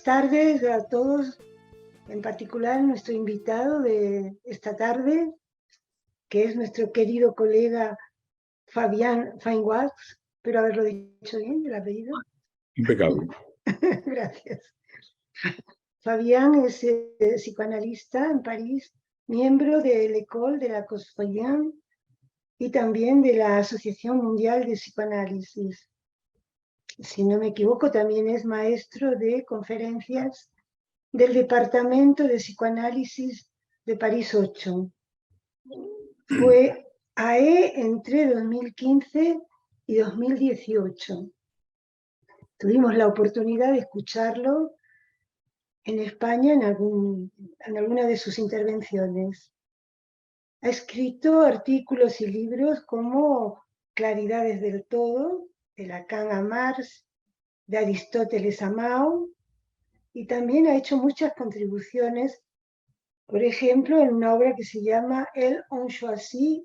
tardes a todos, en particular nuestro invitado de esta tarde, que es nuestro querido colega Fabián Feinwax. Espero haberlo dicho bien, el apellido. Impecable. Gracias. Fabián es psicoanalista en París, miembro de l'École de la Cosmopolitan y también de la Asociación Mundial de Psicoanálisis. Si no me equivoco, también es maestro de conferencias del Departamento de Psicoanálisis de París 8. Fue AE entre 2015 y 2018. Tuvimos la oportunidad de escucharlo en España en alguna de sus intervenciones. Ha escrito artículos y libros como Claridades del Todo, de Lacan a Marx, de Aristóteles a Mao, y también ha hecho muchas contribuciones, por ejemplo, en una obra que se llama El on choisit,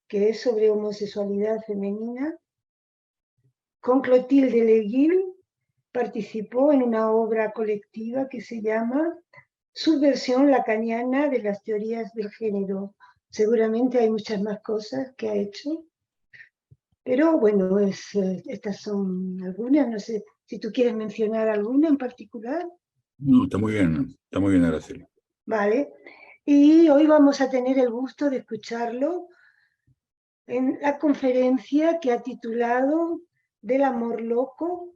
que es sobre homosexualidad femenina. Con Clotilde Leguil participó en una obra colectiva que se llama Subversión lacaniana de las teorías del género. Seguramente hay muchas más cosas que ha hecho, pero bueno, estas son algunas. No sé si tú quieres mencionar alguna en particular. No, está muy bien, Araceli. Vale, y hoy vamos a tener el gusto de escucharlo en la conferencia que ha titulado Del amor loco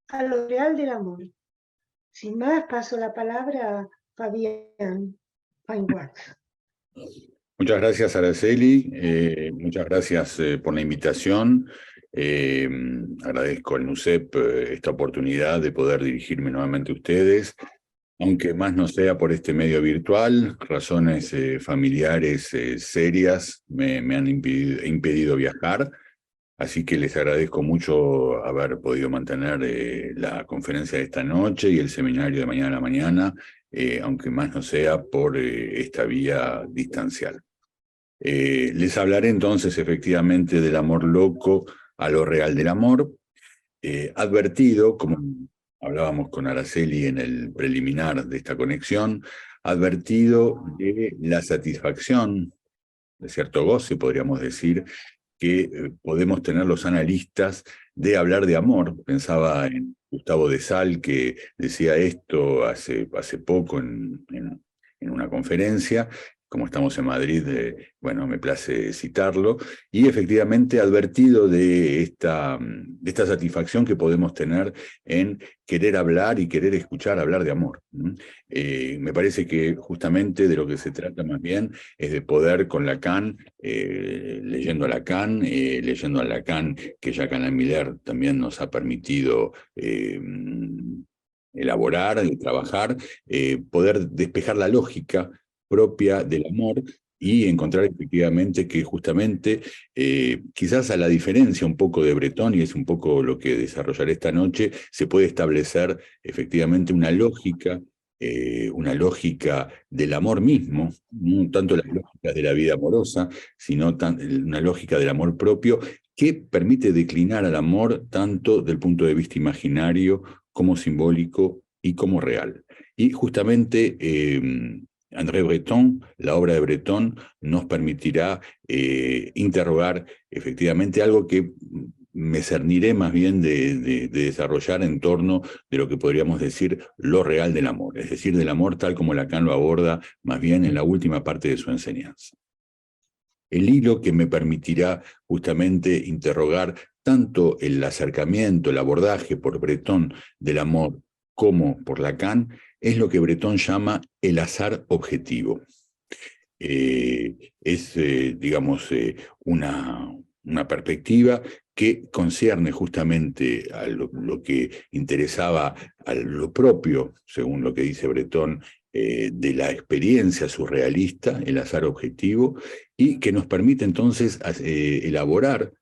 a lo real del amor. Sin más, paso la palabra a Fabián Feinwax. Muchas gracias, Araceli. Muchas gracias por la invitación. Agradezco al NUCEP esta oportunidad de poder dirigirme nuevamente a ustedes, aunque más no sea por este medio virtual. Razones familiares serias me han impedido viajar, así que les agradezco mucho haber podido mantener la conferencia de esta noche y el seminario de mañana a la mañana, aunque más no sea por esta vía distancial. Les hablaré entonces efectivamente del amor loco a lo real del amor, advertido, como hablábamos con Araceli en el preliminar de esta conexión, advertido de la satisfacción, de cierto goce, podríamos decir, que podemos tener los analistas de hablar de amor. Pensaba en Gustavo de Sal, que decía esto hace poco en una conferencia. Como estamos en Madrid, bueno, me place citarlo, y efectivamente advertido de esta satisfacción que podemos tener en querer hablar y querer escuchar hablar de amor. Me parece que justamente de lo que se trata más bien es de poder con Lacan, leyendo a Lacan, leyendo a Lacan, que Jacques Alain Miller también nos ha permitido elaborar y trabajar, poder despejar la lógica propia del amor y encontrar efectivamente que justamente, quizás a la diferencia un poco de Breton, y es un poco lo que desarrollaré esta noche, se puede establecer efectivamente una lógica del amor mismo, no tanto las lógicas de la vida amorosa, sino una lógica del amor propio que permite declinar al amor tanto del punto de vista imaginario como simbólico y como real. Y justamente André Breton, la obra de Breton, nos permitirá interrogar efectivamente algo que me cerniré más bien de desarrollar en torno de lo que podríamos decir lo real del amor, es decir, del amor tal como Lacan lo aborda más bien en la última parte de su enseñanza. El hilo que me permitirá justamente interrogar tanto el acercamiento, el abordaje por Breton del amor como por Lacan, es lo que Breton llama el azar objetivo. Digamos, una perspectiva que concierne justamente a lo que interesaba a lo propio, según lo que dice Breton, de la experiencia surrealista, el azar objetivo, y que nos permite entonces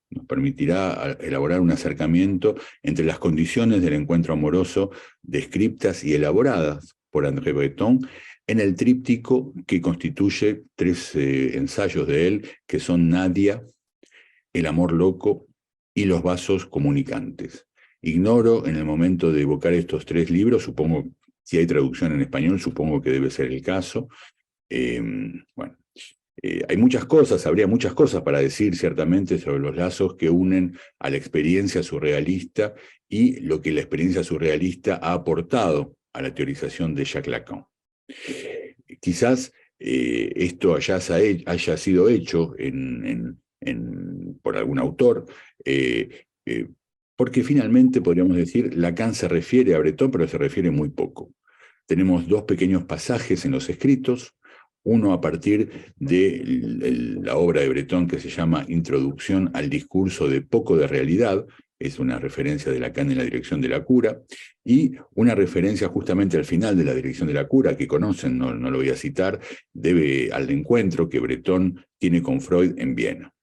nos permitirá elaborar un acercamiento entre las condiciones del encuentro amoroso descriptas y elaboradas por André Breton en el tríptico que constituye 3 ensayos de él, que son Nadia, El amor loco y Los vasos comunicantes. Ignoro en el momento de evocar estos 3 libros, supongo Si hay traducción en español, supongo que debe ser el caso. Bueno, hay muchas cosas, habría muchas cosas para decir ciertamente sobre los lazos que unen a la experiencia surrealista y lo que la experiencia surrealista ha aportado a la teorización de Jacques Lacan. Quizás esto haya sido hecho por algún autor, porque finalmente podríamos decir Lacan se refiere a Breton, pero se refiere muy poco. Tenemos dos pequeños pasajes en los escritos, uno a partir de la obra de Breton que se llama Introducción al discurso de poco de realidad, es una referencia de Lacan en la dirección de la cura, y una referencia justamente al final de la dirección de la cura, que conocen, no lo voy a citar, debe al encuentro que Breton tiene con Freud en Viena.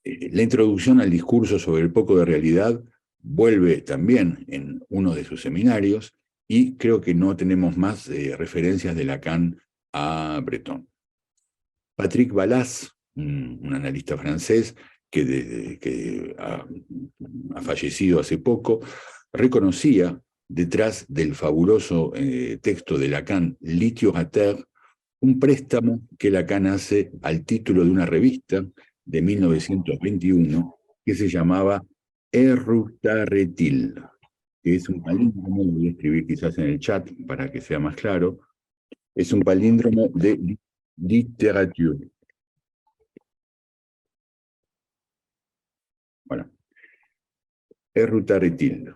La introducción al discurso sobre el poco de realidad vuelve también en uno de sus seminarios, y creo que no tenemos más referencias de Lacan a Breton. Patrick Ballas, un analista francés que ha fallecido hace poco, reconocía detrás del fabuloso texto de Lacan, Litio à terre, un préstamo que Lacan hace al título de una revista de 1921 que se llamaba Errutaretil, que es un palíndromo, lo voy a escribir quizás en el chat para que sea más claro, es un palíndromo de literature. Bueno, Errutaretil.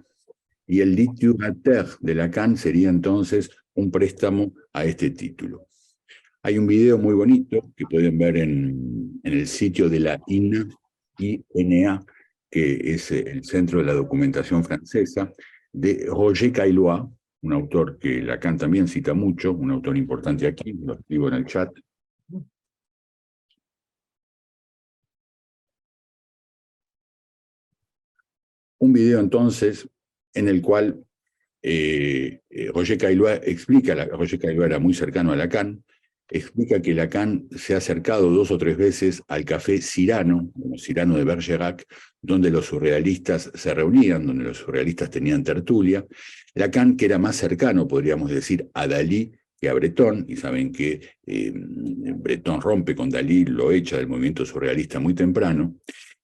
Y el litio à terre de Lacan sería entonces un préstamo a este título. Hay un video muy bonito que pueden ver en el sitio de la INA, que es el Centro de la Documentación Francesa, de Roger Caillois, un autor que Lacan también cita mucho, un autor importante aquí, lo escribo en el chat. Un video entonces en el cual Roger Caillois explica, Roger Caillois era muy cercano a Lacan, explica que Lacan se ha acercado 2 o 3 veces al café Cyrano, Cyrano de Bergerac, donde los surrealistas se reunían, donde los surrealistas tenían tertulia. Lacan, que era más cercano, podríamos decir, a Dalí que a Breton, y saben que Breton rompe con Dalí, lo echa del movimiento surrealista muy temprano,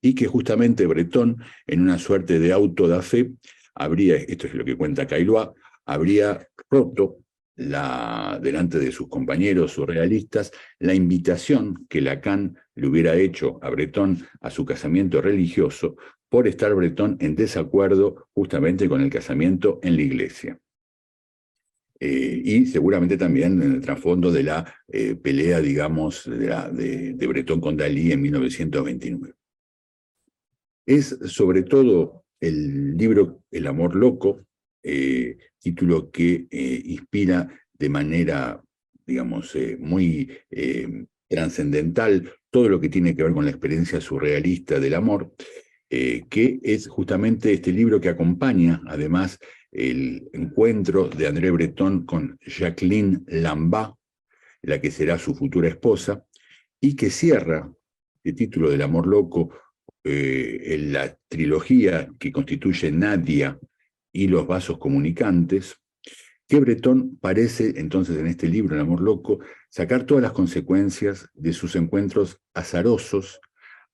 y que justamente Breton, en una suerte de auto da fe, esto es lo que cuenta Caillois, habría roto delante de sus compañeros surrealistas la invitación que Lacan le hubiera hecho a Breton a su casamiento religioso por estar Breton en desacuerdo justamente con el casamiento en la iglesia. Y seguramente también en el trasfondo de la pelea, digamos, de Breton con Dalí en 1929. Es sobre todo el libro El amor loco, título que inspira de manera, digamos, muy trascendental todo lo que tiene que ver con la experiencia surrealista del amor, que es justamente este libro que acompaña, además, el encuentro de André Breton con Jacqueline Lambert, la que será su futura esposa, y que cierra el título del amor loco en la trilogía que constituye Nadia y los vasos comunicantes, que Breton parece entonces en este libro, El amor loco, sacar todas las consecuencias de sus encuentros azarosos,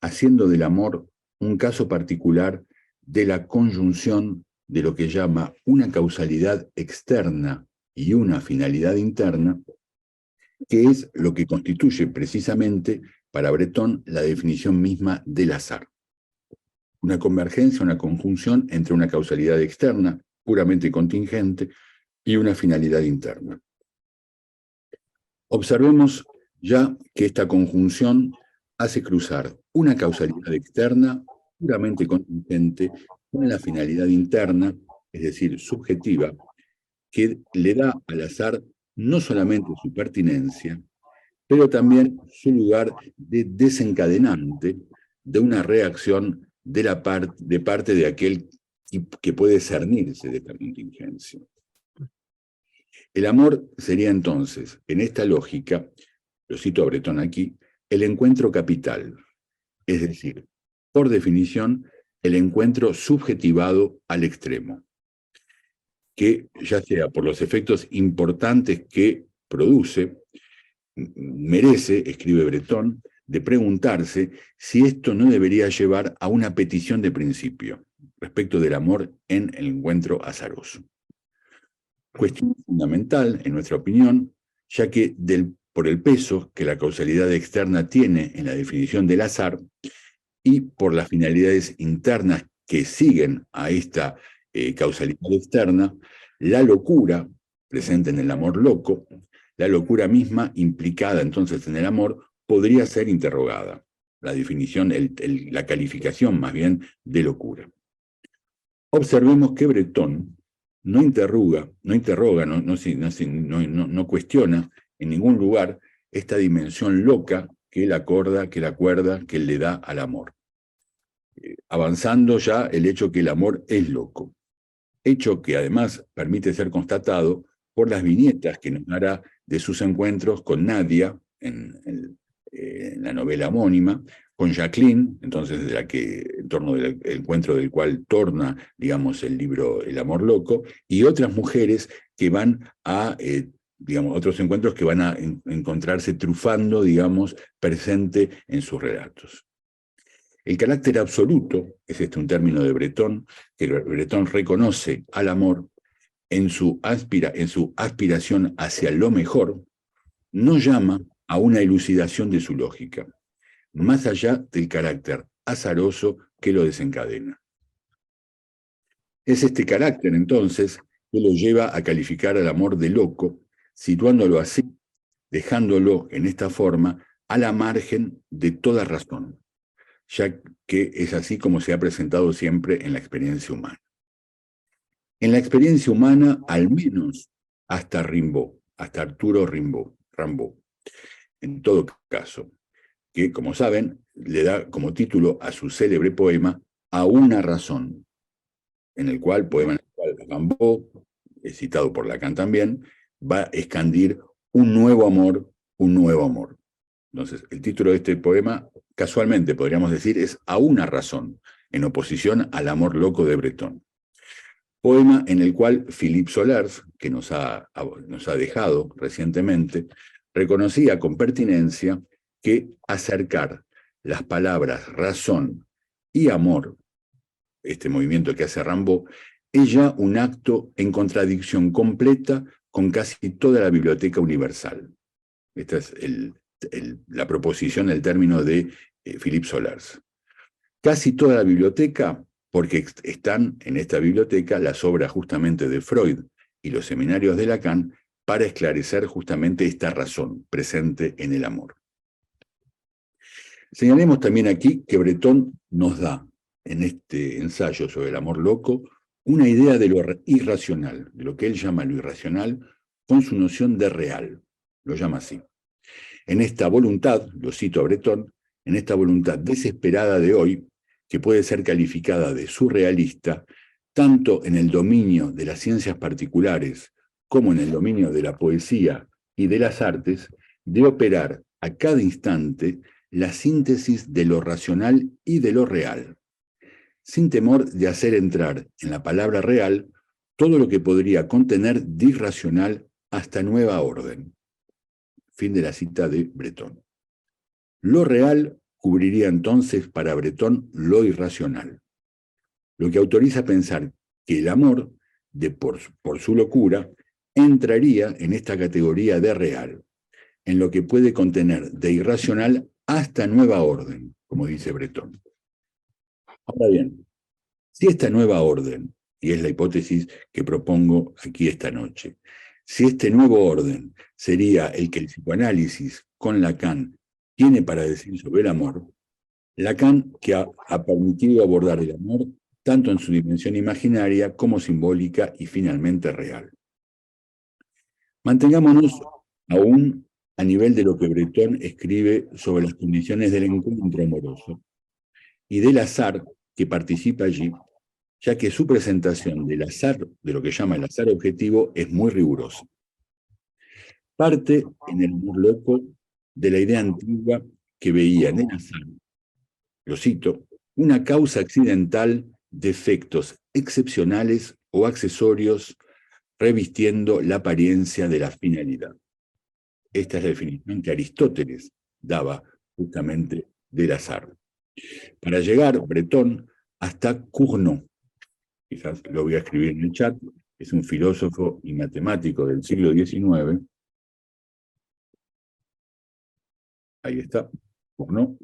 haciendo del amor un caso particular de la conjunción de lo que llama una causalidad externa y una finalidad interna, que es lo que constituye precisamente para Breton la definición misma del azar. Una convergencia, una conjunción entre una causalidad externa, puramente contingente, y una finalidad interna. Observemos ya que esta conjunción hace cruzar una causalidad externa, puramente contingente, con la finalidad interna, es decir, subjetiva, que le da al azar no solamente su pertinencia, pero también su lugar de desencadenante de una reacción de parte de aquel que puede cernirse de esta contingencia. El amor sería entonces, en esta lógica, lo cito a Breton aquí, el encuentro capital, es decir, por definición, el encuentro subjetivado al extremo. que, ya sea por los efectos importantes que produce, merece, escribe Breton, de preguntarse si esto no debería llevar a una petición de principio respecto del amor en el encuentro azaroso. Cuestión fundamental, en nuestra opinión, ya que por el peso que la causalidad externa tiene en la definición del azar y por las finalidades internas que siguen a esta causalidad externa, la locura presente en el amor loco, la locura misma implicada entonces en el amor, podría ser interrogada. La definición, la calificación más bien de locura. Observemos que Breton no interroga, no cuestiona en ningún lugar esta dimensión loca que él acorda, que la cuerda, que él le da al amor. Avanzando ya el hecho que el amor es loco. Hecho que además permite ser constatado por las viñetas que nos dará de sus encuentros con Nadia en la novela homónima, con Jacqueline, entonces en torno del encuentro del cual torna, digamos, el libro El amor loco, y otras mujeres que van a, digamos, otros encuentros que van a encontrarse trufando, digamos, presente en sus relatos. El carácter absoluto, es un término de Breton, que Breton reconoce al amor en su aspiración hacia lo mejor, no llama a una elucidación de su lógica, más allá del carácter azaroso que lo desencadena. Es este carácter, entonces, que lo lleva a calificar al amor de loco, situándolo así, dejándolo en esta forma a la margen de toda razón, ya que es así como se ha presentado siempre en la experiencia humana. En la experiencia humana, al menos hasta Rimbaud, hasta Arturo Rimbaud, en todo caso, que, como saben, le da como título a su célebre poema A una razón, en el cual, poema en el cual Rimbaud, citado por Lacan también, va a escandir un nuevo amor, un nuevo amor. Entonces, el título de este poema, casualmente podríamos decir, es A una razón, en oposición al amor loco de Breton. Poema en el cual Philippe Solers, que nos ha dejado recientemente, reconocía con pertinencia que acercar las palabras razón y amor, este movimiento que hace Rimbaud, es ya un acto en contradicción completa con casi toda la biblioteca universal. Esta es la proposición, el término de Philippe Solers. Casi toda la biblioteca, porque están en esta biblioteca las obras justamente de Freud y los seminarios de Lacan para esclarecer justamente esta razón presente en el amor. Señalemos también aquí que Breton nos da, en este ensayo sobre el amor loco, una idea de lo irracional, de lo que él llama lo irracional, con su noción de real, lo llama así. En esta voluntad, lo cito a Breton, en esta voluntad desesperada de hoy, que puede ser calificada de surrealista, tanto en el dominio de las ciencias particulares como en el dominio de la poesía y de las artes, de operar a cada instante la síntesis de lo racional y de lo real, sin temor de hacer entrar en la palabra real todo lo que podría contener de irracional hasta nueva orden. Fin de la cita de Breton. Lo real cubriría entonces para Breton lo irracional, lo que autoriza a pensar que el amor, por su locura, entraría en esta categoría de real, en lo que puede contener de irracional hasta nueva orden, como dice Breton. Ahora bien, si esta nueva orden, y es la hipótesis que propongo aquí esta noche, si este nuevo orden sería el que el psicoanálisis con Lacan tiene para decir sobre el amor, Lacan que ha permitido abordar el amor tanto en su dimensión imaginaria como simbólica y finalmente real. Mantengámonos aún a nivel de lo que Breton escribe sobre las condiciones del encuentro amoroso y del azar que participa allí, ya que su presentación del azar, de lo que llama el azar objetivo, es muy rigurosa. Parte en el amor loco de la idea antigua que veía en el azar, lo cito, una causa accidental de efectos excepcionales o accesorios revistiendo la apariencia de la finalidad. Esta es la definición que Aristóteles daba justamente del azar. Para llegar, Breton, hasta Cournot, quizás lo voy a escribir en el chat, es un filósofo y matemático del siglo XIX, ahí está, Cournot,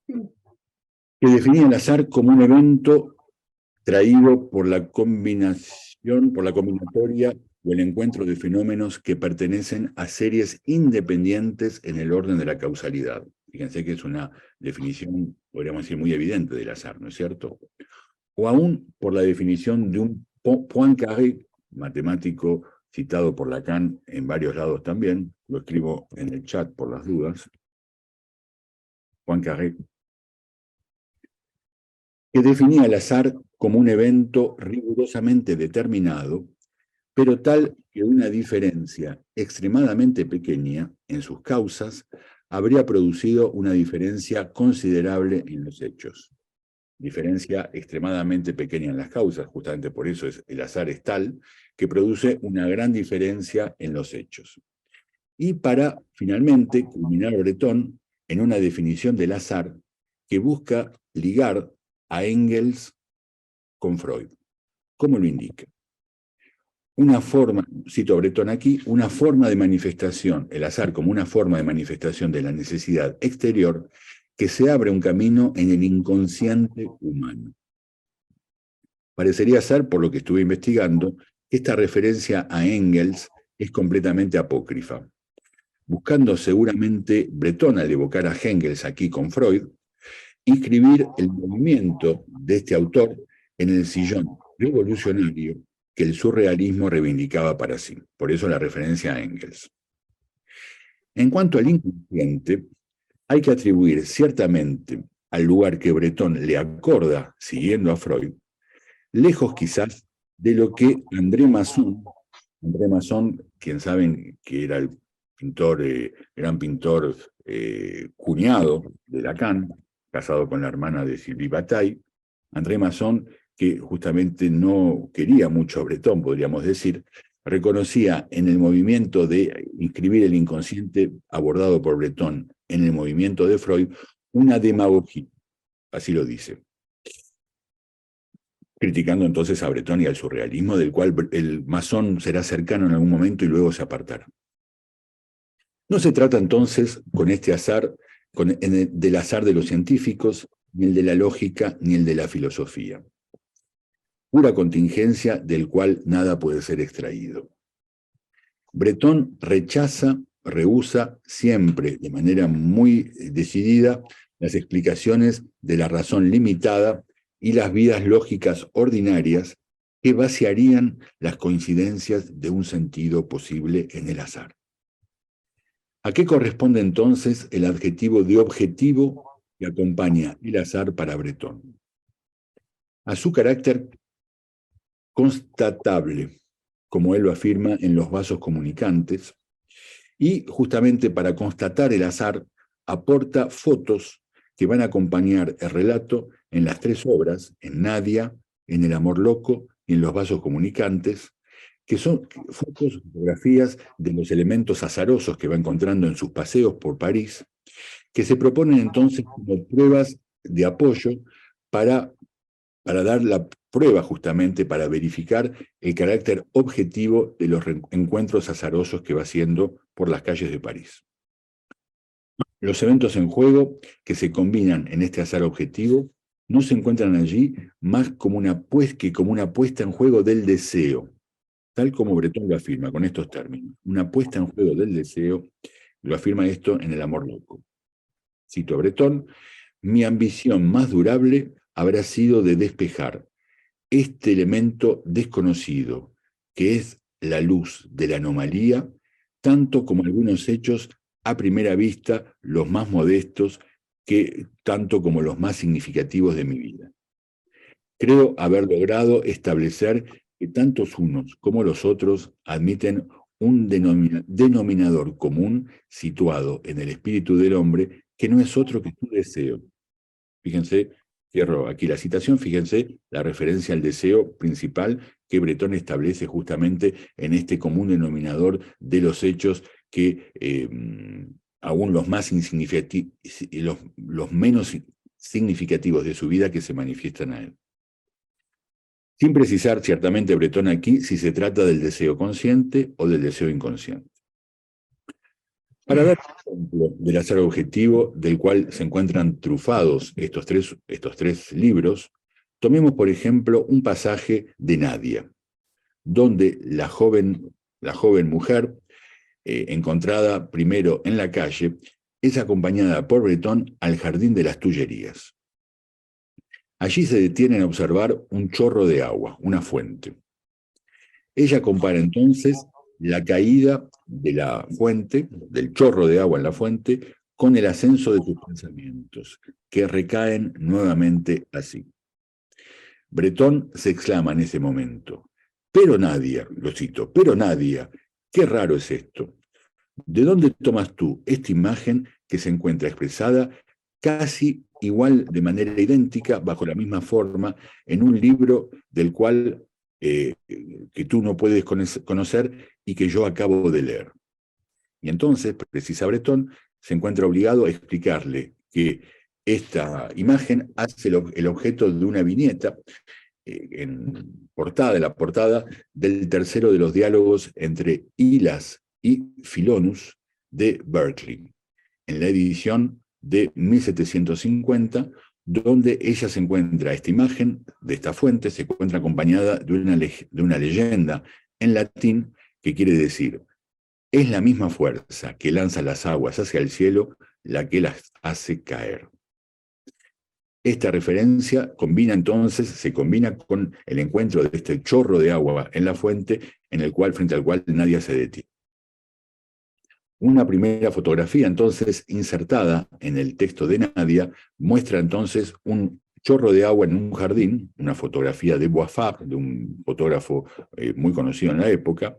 que definía el azar como un evento traído por la combinación, por la combinatoria o el encuentro de fenómenos que pertenecen a series independientes en el orden de la causalidad. Fíjense que es una definición, podríamos decir, muy evidente del azar, ¿no es cierto? O aún por la definición de un Poincaré, matemático citado por Lacan en varios lados también, lo escribo en el chat por las dudas, Poincaré, que definía el azar como un evento rigurosamente determinado, pero tal que una diferencia extremadamente pequeña en sus causas habría producido una diferencia considerable en los hechos. Diferencia extremadamente pequeña en las causas, justamente por eso el azar es tal, que produce una gran diferencia en los hechos. Y para, finalmente, culminar Breton en una definición del azar que busca ligar a Engels con Freud. ¿Cómo lo indica? Una forma, cito a Breton aquí, una forma de manifestación, el azar como una forma de manifestación de la necesidad exterior que se abre un camino en el inconsciente humano. Parecería ser, por lo que estuve investigando, que esta referencia a Engels es completamente apócrifa. Buscando seguramente Breton al evocar a Engels aquí con Freud, inscribir el movimiento de este autor en el sillón revolucionario que el surrealismo reivindicaba para sí. Por eso la referencia a Engels. En cuanto al inconsciente, hay que atribuir ciertamente al lugar que Breton le acorda, siguiendo a Freud, lejos quizás de lo que André Masson, quien saben que era el pintor, gran pintor cuñado de Lacan, casado con la hermana de Sylvie Bataille, André Masson, que justamente no quería mucho a Breton, podríamos decir, reconocía en el movimiento de inscribir el inconsciente abordado por Breton en el movimiento de Freud una demagogia, así lo dice, criticando entonces a Breton y al surrealismo, del cual el Masson será cercano en algún momento y luego se apartará. No se trata entonces con este azar, del azar de los científicos, ni el de la lógica, ni el de la filosofía. Pura contingencia del cual nada puede ser extraído. Breton rehúsa siempre, de manera muy decidida, las explicaciones de la razón limitada y las vidas lógicas ordinarias que vaciarían las coincidencias de un sentido posible en el azar. ¿A qué corresponde entonces el adjetivo de objetivo que acompaña el azar para Breton? A su carácter constatable, como él lo afirma en los vasos comunicantes, y justamente para constatar el azar aporta fotos que van a acompañar el relato en las tres obras, en Nadia, en El amor loco y en los vasos comunicantes, que son fotografías de los elementos azarosos que va encontrando en sus paseos por París, que se proponen entonces como pruebas de apoyo para dar la prueba justamente, para verificar el carácter objetivo de los encuentros azarosos que va haciendo por las calles de París. Los eventos en juego que se combinan en este azar objetivo no se encuentran allí más como una puesta en juego del deseo, tal como Breton lo afirma con estos términos. Una puesta en juego del deseo, lo afirma esto en El amor loco. Cito a Breton: mi ambición más durable habrá sido de despejar este elemento desconocido, que es la luz de la anomalía, tanto como algunos hechos a primera vista, los más modestos, tanto como los más significativos de mi vida. Creo haber logrado establecer que tantos unos como los otros admiten un denominador común situado en el espíritu del hombre, que no es otro que su deseo. Fíjense Cierro aquí la citación, fíjense la referencia al deseo principal que Breton establece justamente en este común denominador de los hechos que aún los más insignificativos, los menos significativos de su vida que se manifiestan a él. Sin precisar ciertamente Breton aquí si se trata del deseo consciente o del deseo inconsciente. Para dar un ejemplo del azar objetivo del cual se encuentran trufados estos tres libros, tomemos por ejemplo un pasaje de Nadia, donde la joven mujer, encontrada primero en la calle, es acompañada por Breton al jardín de las Tullerías. Allí se detienen a observar un chorro de agua, una fuente. Ella compara entonces la caída de la fuente, del chorro de agua en la fuente, con el ascenso de sus pensamientos, que recaen nuevamente así. Breton se exclama en ese momento: pero Nadia, lo cito, pero Nadia, qué raro es esto. ¿De dónde tomas tú esta imagen que se encuentra expresada casi igual, de manera idéntica, bajo la misma forma, en un libro del cual que tú no puedes conocer y que yo acabo de leer? Y entonces, precisa Breton, se encuentra obligado a explicarle que esta imagen hace el objeto de una viñeta en la portada del tercero de los diálogos entre Hylas y Philonous de Berkeley, en la edición de 1750, donde ella se encuentra, esta imagen de esta fuente se encuentra acompañada de una leyenda en latín que quiere decir: es la misma fuerza que lanza las aguas hacia el cielo la que las hace caer. Esta referencia se combina con el encuentro de este chorro de agua en la fuente, frente al cual Nadia se detiene. Una primera fotografía, entonces, insertada en el texto de Nadia, muestra entonces un chorro de agua en un jardín, una fotografía de Boisfabre, de un fotógrafo muy conocido en la época,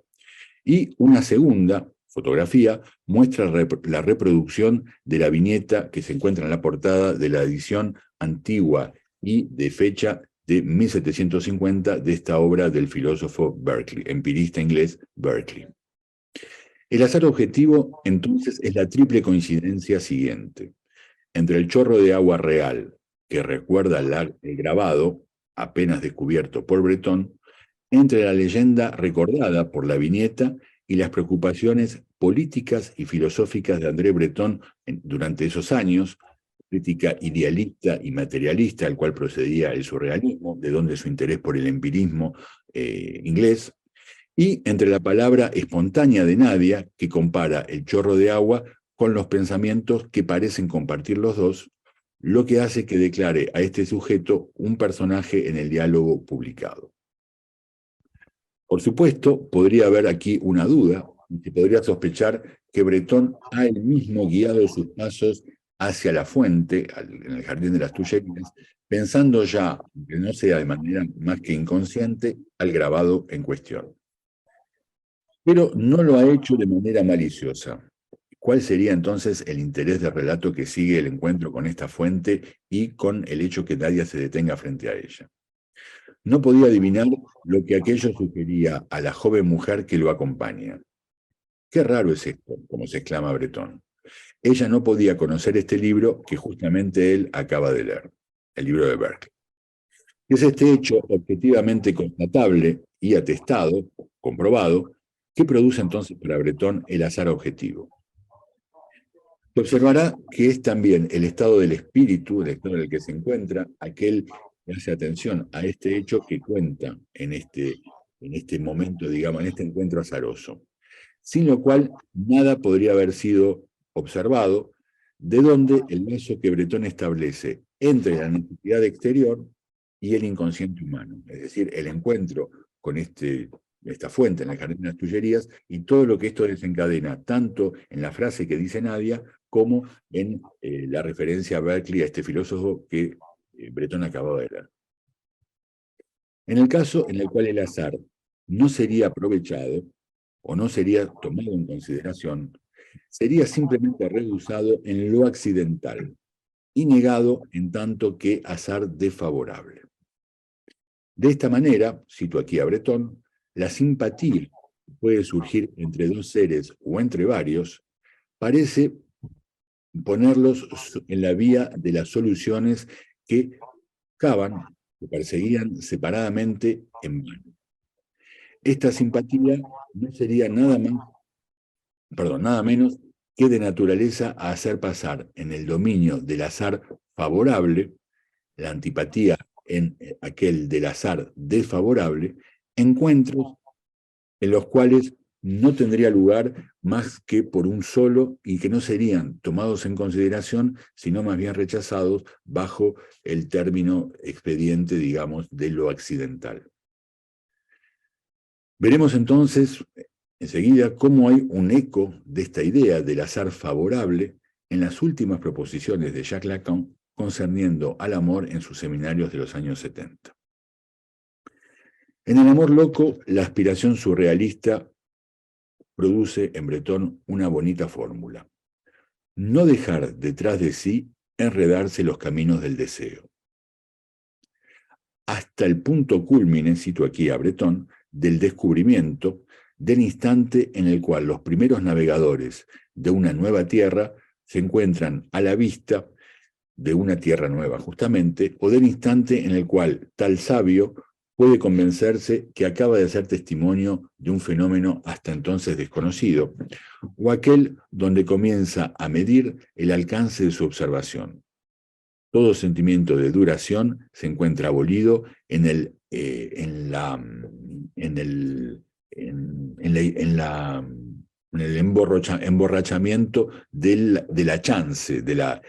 y una segunda fotografía muestra la reproducción de la viñeta que se encuentra en la portada de la edición antigua y de fecha de 1750 de esta obra del filósofo Berkeley, empirista inglés Berkeley. El azar objetivo, entonces, es la triple coincidencia siguiente: entre el chorro de agua real, que recuerda el grabado, apenas descubierto por Breton, entre la leyenda recordada por la viñeta y las preocupaciones políticas y filosóficas de André Breton durante esos años, crítica idealista y materialista al cual procedía el surrealismo, de donde su interés por el empirismo inglés, y entre la palabra espontánea de Nadia, que compara el chorro de agua con los pensamientos que parecen compartir los dos, lo que hace que declare a este sujeto un personaje en el diálogo publicado. Por supuesto, podría haber aquí una duda, y se podría sospechar que Breton ha él mismo guiado sus pasos hacia la fuente, en el jardín de las Tullerías, pensando ya, aunque no sea de manera más que inconsciente, al grabado en cuestión. Pero no lo ha hecho de manera maliciosa. ¿Cuál sería entonces el interés del relato que sigue el encuentro con esta fuente y con el hecho que Nadia se detenga frente a ella? No podía adivinar lo que aquello sugería a la joven mujer que lo acompaña. Qué raro es esto, como se exclama Breton. Ella no podía conocer este libro que justamente él acaba de leer, el libro de Berkeley. Es este hecho objetivamente constatable y atestado, comprobado, que produce entonces para Breton el azar objetivo. Se observará que es también el estado del espíritu, el estado en el que se encuentra, aquel que hace atención a este hecho que cuenta en este momento, digamos, en este encuentro azaroso, sin lo cual nada podría haber sido observado, de donde el lazo que Breton establece entre la necesidad exterior y el inconsciente humano, es decir, el encuentro con esta fuente en el jardín de las Tullerías y todo lo que esto desencadena, tanto en la frase que dice Nadia, como en la referencia a Berkeley, a este filósofo que Breton acababa de leer. En el caso en el cual el azar no sería aprovechado o no sería tomado en consideración, sería simplemente reducido en lo accidental, y negado en tanto que azar desfavorable. De esta manera, cito aquí a Breton, la simpatía puede surgir entre dos seres o entre varios, parece ponerlos en la vía de las soluciones que buscaban, que perseguían separadamente en vano. Esta simpatía no sería nada menos que de naturaleza a hacer pasar en el dominio del azar favorable, la antipatía en aquel del azar desfavorable, encuentros en los cuales no tendría lugar más que por un solo y que no serían tomados en consideración, sino más bien rechazados bajo el término expediente, digamos, de lo accidental. Veremos entonces enseguida cómo hay un eco de esta idea del azar favorable en las últimas proposiciones de Jacques Lacan concerniendo al amor en sus seminarios de los años 70. En el amor loco, la aspiración surrealista produce en Breton una bonita fórmula: no dejar detrás de sí enredarse los caminos del deseo. Hasta el punto culmine, cito aquí a Breton, del descubrimiento, del instante en el cual los primeros navegadores de una nueva tierra se encuentran a la vista de una tierra nueva, justamente, o del instante en el cual tal sabio puede convencerse que acaba de ser testimonio de un fenómeno hasta entonces desconocido, o aquel donde comienza a medir el alcance de su observación. Todo sentimiento de duración se encuentra abolido en el emborrachamiento de la chance, de la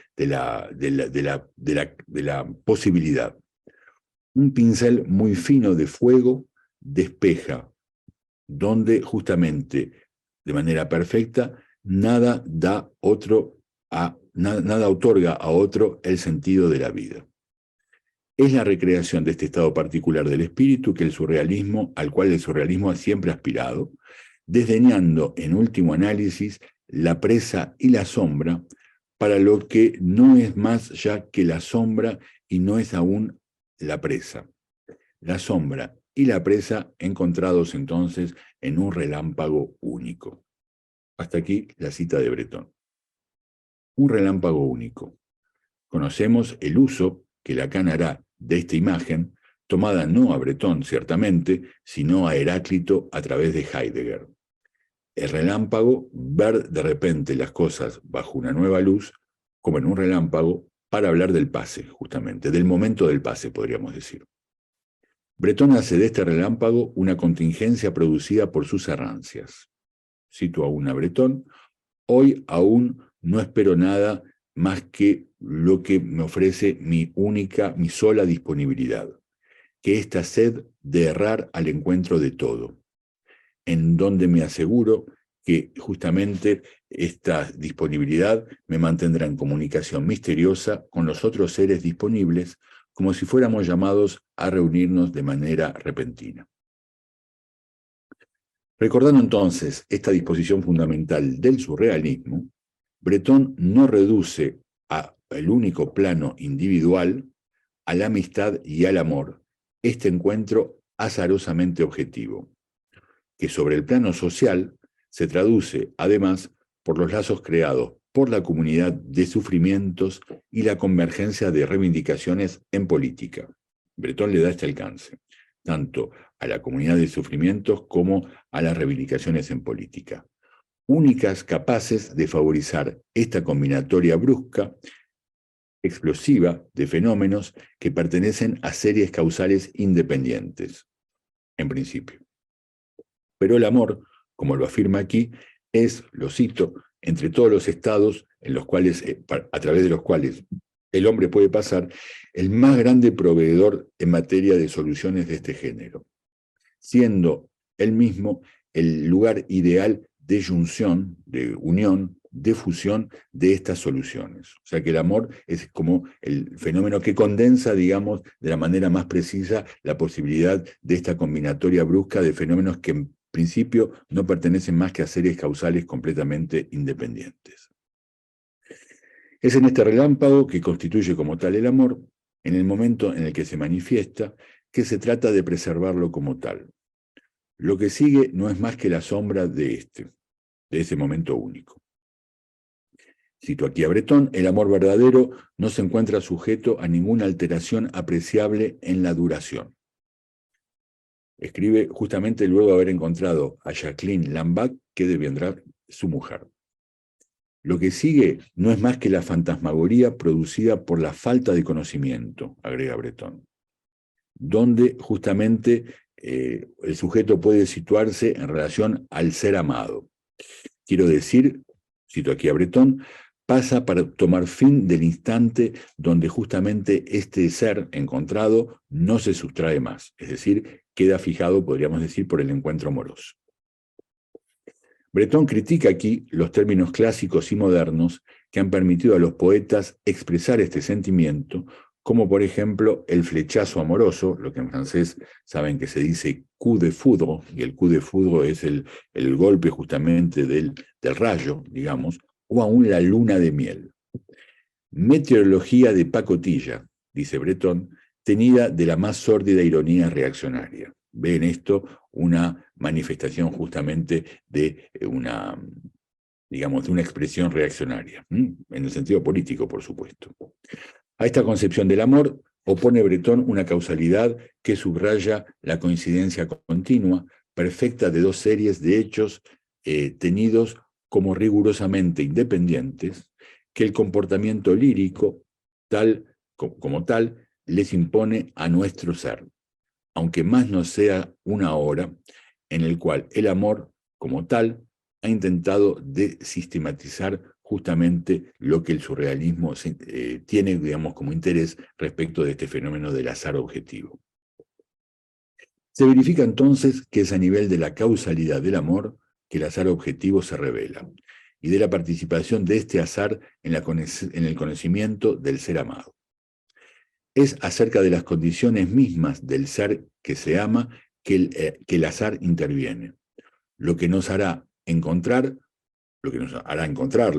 posibilidad. Un pincel muy fino de fuego despeja, donde justamente, de manera perfecta, nada otorga a otro el sentido de la vida. Es la recreación de este estado particular del espíritu al cual el surrealismo ha siempre aspirado, desdeñando en último análisis la presa y la sombra para lo que no es más ya que la sombra y no es aún la presa. La sombra y la presa encontrados entonces en un relámpago único. Hasta aquí la cita de Breton. Un relámpago único. Conocemos el uso que Lacan hará de esta imagen, tomada no a Breton ciertamente, sino a Heráclito a través de Heidegger. El relámpago, ver de repente las cosas bajo una nueva luz, como en un relámpago, para hablar del pase, justamente, del momento del pase, podríamos decir. Breton hace de este relámpago una contingencia producida por sus errancias. Cito aún a Breton: hoy aún no espero nada más que lo que me ofrece mi sola disponibilidad, que esta sed de errar al encuentro de todo, en donde me aseguro que justamente esta disponibilidad me mantendrá en comunicación misteriosa con los otros seres disponibles, como si fuéramos llamados a reunirnos de manera repentina. Recordando entonces esta disposición fundamental del surrealismo, Breton no reduce al único plano individual, a la amistad y al amor, este encuentro azarosamente objetivo, que sobre el plano social se traduce, además, por los lazos creados por la comunidad de sufrimientos y la convergencia de reivindicaciones en política. Breton le da este alcance, tanto a la comunidad de sufrimientos como a las reivindicaciones en política, únicas capaces de favorizar esta combinatoria brusca, explosiva de fenómenos que pertenecen a series causales independientes, en principio. Pero el amor, como lo afirma aquí, es, lo cito, entre todos los estados en los cuales, a través de los cuales el hombre puede pasar, el más grande proveedor en materia de soluciones de este género, siendo él mismo el lugar ideal de junción, de unión, de fusión de estas soluciones. O sea que el amor es como el fenómeno que condensa, digamos, de la manera más precisa la posibilidad de esta combinatoria brusca de fenómenos que en principio no pertenecen más que a series causales completamente independientes. Es en este relámpago que constituye como tal el amor, en el momento en el que se manifiesta, que se trata de preservarlo como tal. Lo que sigue no es más que la sombra de ese momento único. Cito aquí a Breton: el amor verdadero no se encuentra sujeto a ninguna alteración apreciable en la duración. Escribe justamente luego de haber encontrado a Jacqueline Lambac, que devendrá su mujer. Lo que sigue no es más que la fantasmagoría producida por la falta de conocimiento, agrega Breton, donde justamente el sujeto puede situarse en relación al ser amado. Quiero decir, cito aquí a Breton, pasa para tomar fin del instante donde justamente este ser encontrado no se sustrae más, es decir, queda fijado, podríamos decir, por el encuentro amoroso. Breton critica aquí los términos clásicos y modernos que han permitido a los poetas expresar este sentimiento, como por ejemplo el flechazo amoroso, lo que en francés saben que se dice coup de foudre, y el coup de foudre es el golpe justamente del rayo, digamos, o aún la luna de miel. Meteorología de pacotilla, dice Breton, tenida de la más sórdida ironía reaccionaria. Ve en esto una manifestación justamente de una, digamos, de una expresión reaccionaria, en el sentido político, por supuesto. A esta concepción del amor opone Breton una causalidad que subraya la coincidencia continua, perfecta de dos series de hechos tenidos como rigurosamente independientes, que el comportamiento lírico, como tal, les impone a nuestro ser, aunque más no sea una obra en el cual el amor, como tal, ha intentado de sistematizar justamente lo que el surrealismo tiene, digamos, como interés respecto de este fenómeno del azar objetivo. Se verifica entonces que es a nivel de la causalidad del amor que el azar objetivo se revela, y de la participación de este azar en el conocimiento del ser amado. Es acerca de las condiciones mismas del ser que se ama que el azar interviene, lo que nos hará encontrarlo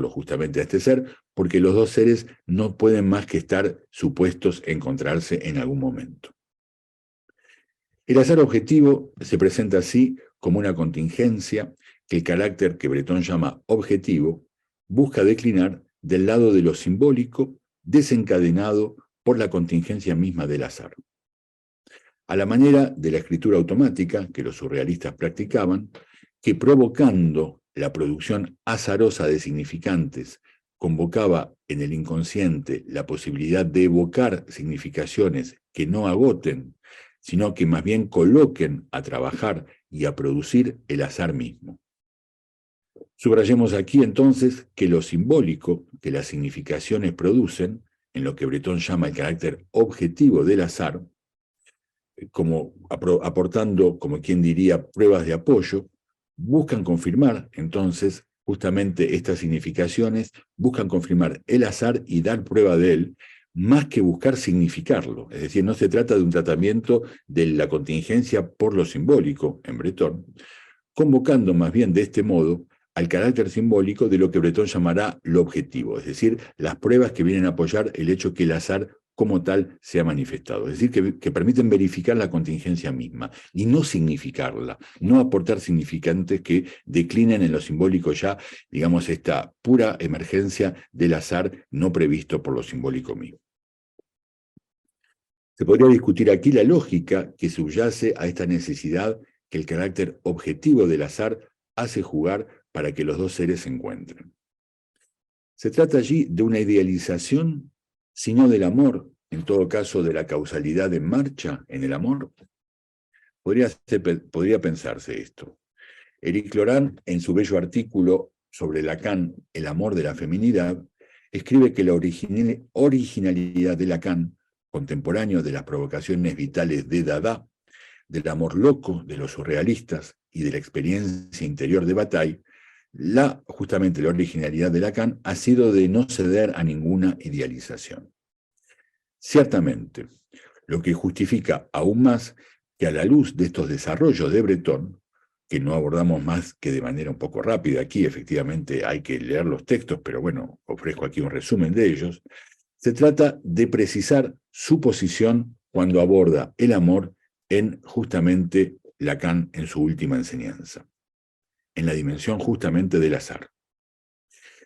justamente a este ser, porque los dos seres no pueden más que estar supuestos a encontrarse en algún momento. El azar objetivo se presenta así como una contingencia que el carácter que Breton llama objetivo busca declinar del lado de lo simbólico desencadenado por la contingencia misma del azar. A la manera de la escritura automática que los surrealistas practicaban, que provocando la producción azarosa de significantes convocaba en el inconsciente la posibilidad de evocar significaciones que no agoten, sino que más bien coloquen a trabajar y a producir el azar mismo. Subrayemos aquí entonces que lo simbólico que las significaciones producen, en lo que Breton llama el carácter objetivo del azar, como aportando, como quien diría, pruebas de apoyo, buscan confirmar entonces justamente estas significaciones, buscan confirmar el azar y dar prueba de él, más que buscar significarlo. Es decir, no se trata de un tratamiento de la contingencia por lo simbólico en Breton, convocando más bien de este modo al carácter simbólico de lo que Breton llamará lo objetivo, es decir, las pruebas que vienen a apoyar el hecho que el azar como tal se ha manifestado, es decir, que permiten verificar la contingencia misma y no significarla, no aportar significantes que declinen en lo simbólico ya, digamos, esta pura emergencia del azar no previsto por lo simbólico mismo. Se podría discutir aquí la lógica que subyace a esta necesidad que el carácter objetivo del azar hace jugar para que los dos seres se encuentren. Se trata allí de una idealización, sino del amor, en todo caso de la causalidad en marcha en el amor. Podría pensarse esto. Éric Laurent, en su bello artículo sobre Lacan, el amor de la feminidad, escribe que la originalidad de Lacan, contemporáneo de las provocaciones vitales de Dada, del amor loco de los surrealistas y de la experiencia interior de Bataille, justamente la originalidad de Lacan ha sido de no ceder a ninguna idealización. Ciertamente, lo que justifica aún más que a la luz de estos desarrollos de Breton, que no abordamos más que de manera un poco rápida aquí, efectivamente hay que leer los textos, pero bueno, ofrezco aquí un resumen de ellos. Se trata de precisar su posición cuando aborda el amor en justamente Lacan en su última enseñanza, en la dimensión justamente del azar,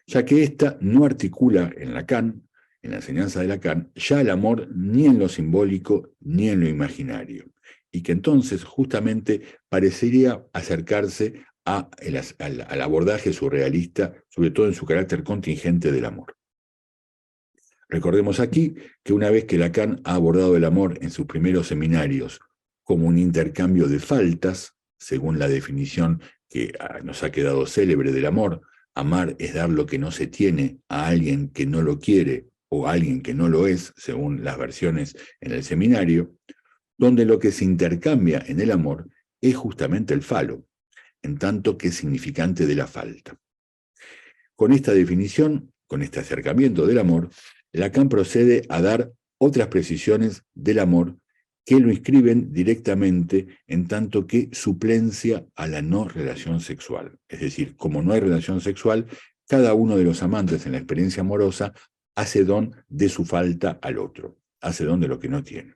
ya que ésta no articula en Lacan, en la enseñanza de Lacan, ya el amor ni en lo simbólico ni en lo imaginario, y que entonces justamente parecería acercarse al abordaje surrealista, sobre todo en su carácter contingente del amor. Recordemos aquí que una vez que Lacan ha abordado el amor en sus primeros seminarios como un intercambio de faltas, según la definición que nos ha quedado célebre del amor, amar es dar lo que no se tiene a alguien que no lo quiere o a alguien que no lo es, según las versiones en el seminario, donde lo que se intercambia en el amor es justamente el falo, en tanto que significante de la falta. Con esta definición, con este acercamiento del amor, Lacan procede a dar otras precisiones del amor que lo inscriben directamente en tanto que suplencia a la no relación sexual. Es decir, como no hay relación sexual, cada uno de los amantes en la experiencia amorosa hace don de su falta al otro, hace don de lo que no tiene.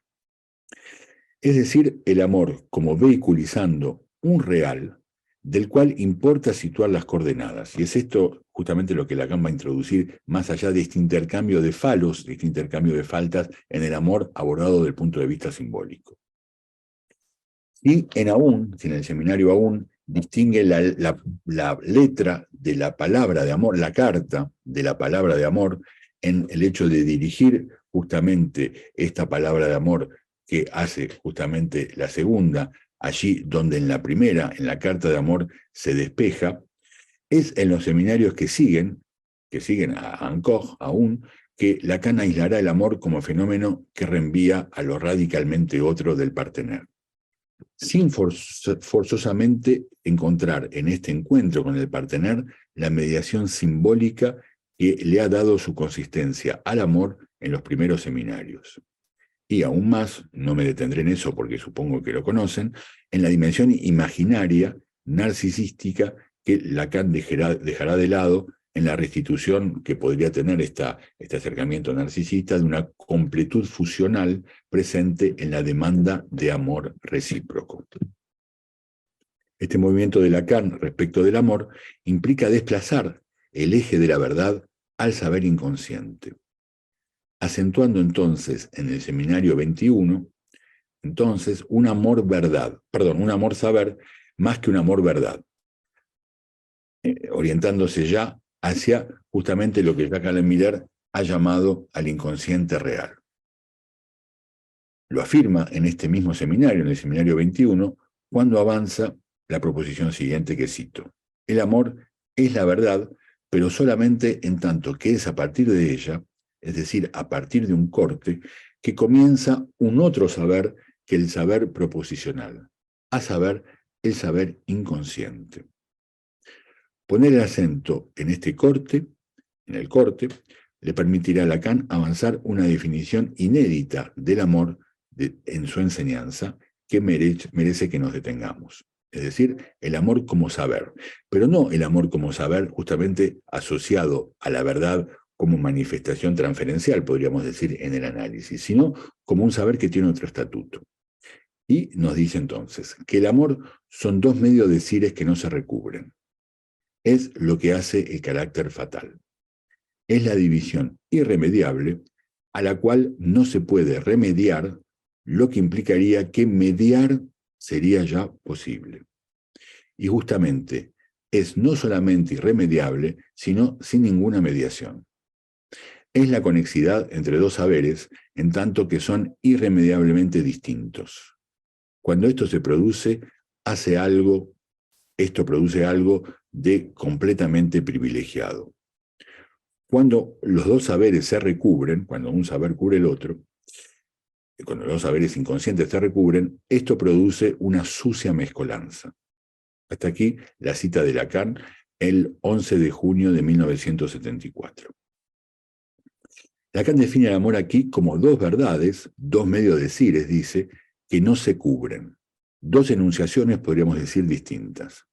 Es decir, el amor como vehiculizando un real del cual importa situar las coordenadas. Y es esto justamente lo que Lacan va a introducir más allá de este intercambio de falos, de este intercambio de faltas en el amor abordado desde el punto de vista simbólico. Y en Aún, si en el seminario Aún, distingue la letra de la palabra de amor, la carta de la palabra de amor, en el hecho de dirigir justamente esta palabra de amor que hace justamente la segunda, allí donde en la primera, en la carta de amor, se despeja, es en los seminarios que siguen a Ankoch aún, que Lacan aislará el amor como fenómeno que reenvía a lo radicalmente otro del partener, sin forzosamente encontrar en este encuentro con el partener la mediación simbólica que le ha dado su consistencia al amor en los primeros seminarios. Y aún más, no me detendré en eso porque supongo que lo conocen, en la dimensión imaginaria, narcisística, que Lacan dejará de lado en la restitución que podría tener este acercamiento narcisista de una completud fusional presente en la demanda de amor recíproco. Este movimiento de Lacan respecto del amor implica desplazar el eje de la verdad al saber inconsciente, acentuando entonces en el seminario 21, entonces un amor saber más que un amor verdad, orientándose ya hacia justamente lo que Jacques Miller ha llamado al inconsciente real. Lo afirma en este mismo seminario, en el seminario 21, cuando avanza la proposición siguiente que cito. El amor es la verdad, pero solamente en tanto que es a partir de ella, es decir, a partir de un corte, que comienza un otro saber que el saber proposicional, a saber, el saber inconsciente. Poner el acento en este corte, en el corte, le permitirá a Lacan avanzar una definición inédita del amor en su enseñanza que merece que nos detengamos. Es decir, el amor como saber, pero no el amor como saber justamente asociado a la verdad como manifestación transferencial, podríamos decir, en el análisis, sino como un saber que tiene otro estatuto. Y nos dice entonces que el amor son dos medios de decires que no se recubren. Es lo que hace el carácter fatal. Es la división irremediable a la cual no se puede remediar, lo que implicaría que mediar sería ya posible. Y justamente es no solamente irremediable, sino sin ninguna mediación. Es la conexidad entre dos saberes, en tanto que son irremediablemente distintos. Cuando esto se produce, esto produce algo de completamente privilegiado. Cuando los dos saberes se recubren, cuando un saber cubre el otro, cuando los dos saberes inconscientes se recubren, esto produce una sucia mezcolanza. Hasta aquí la cita de Lacan, el 11 de junio de 1974. Lacan define el amor aquí como dos verdades, dos medios de decires, dice, que no se cubren. dos enunciaciones, podríamos decir, distintas.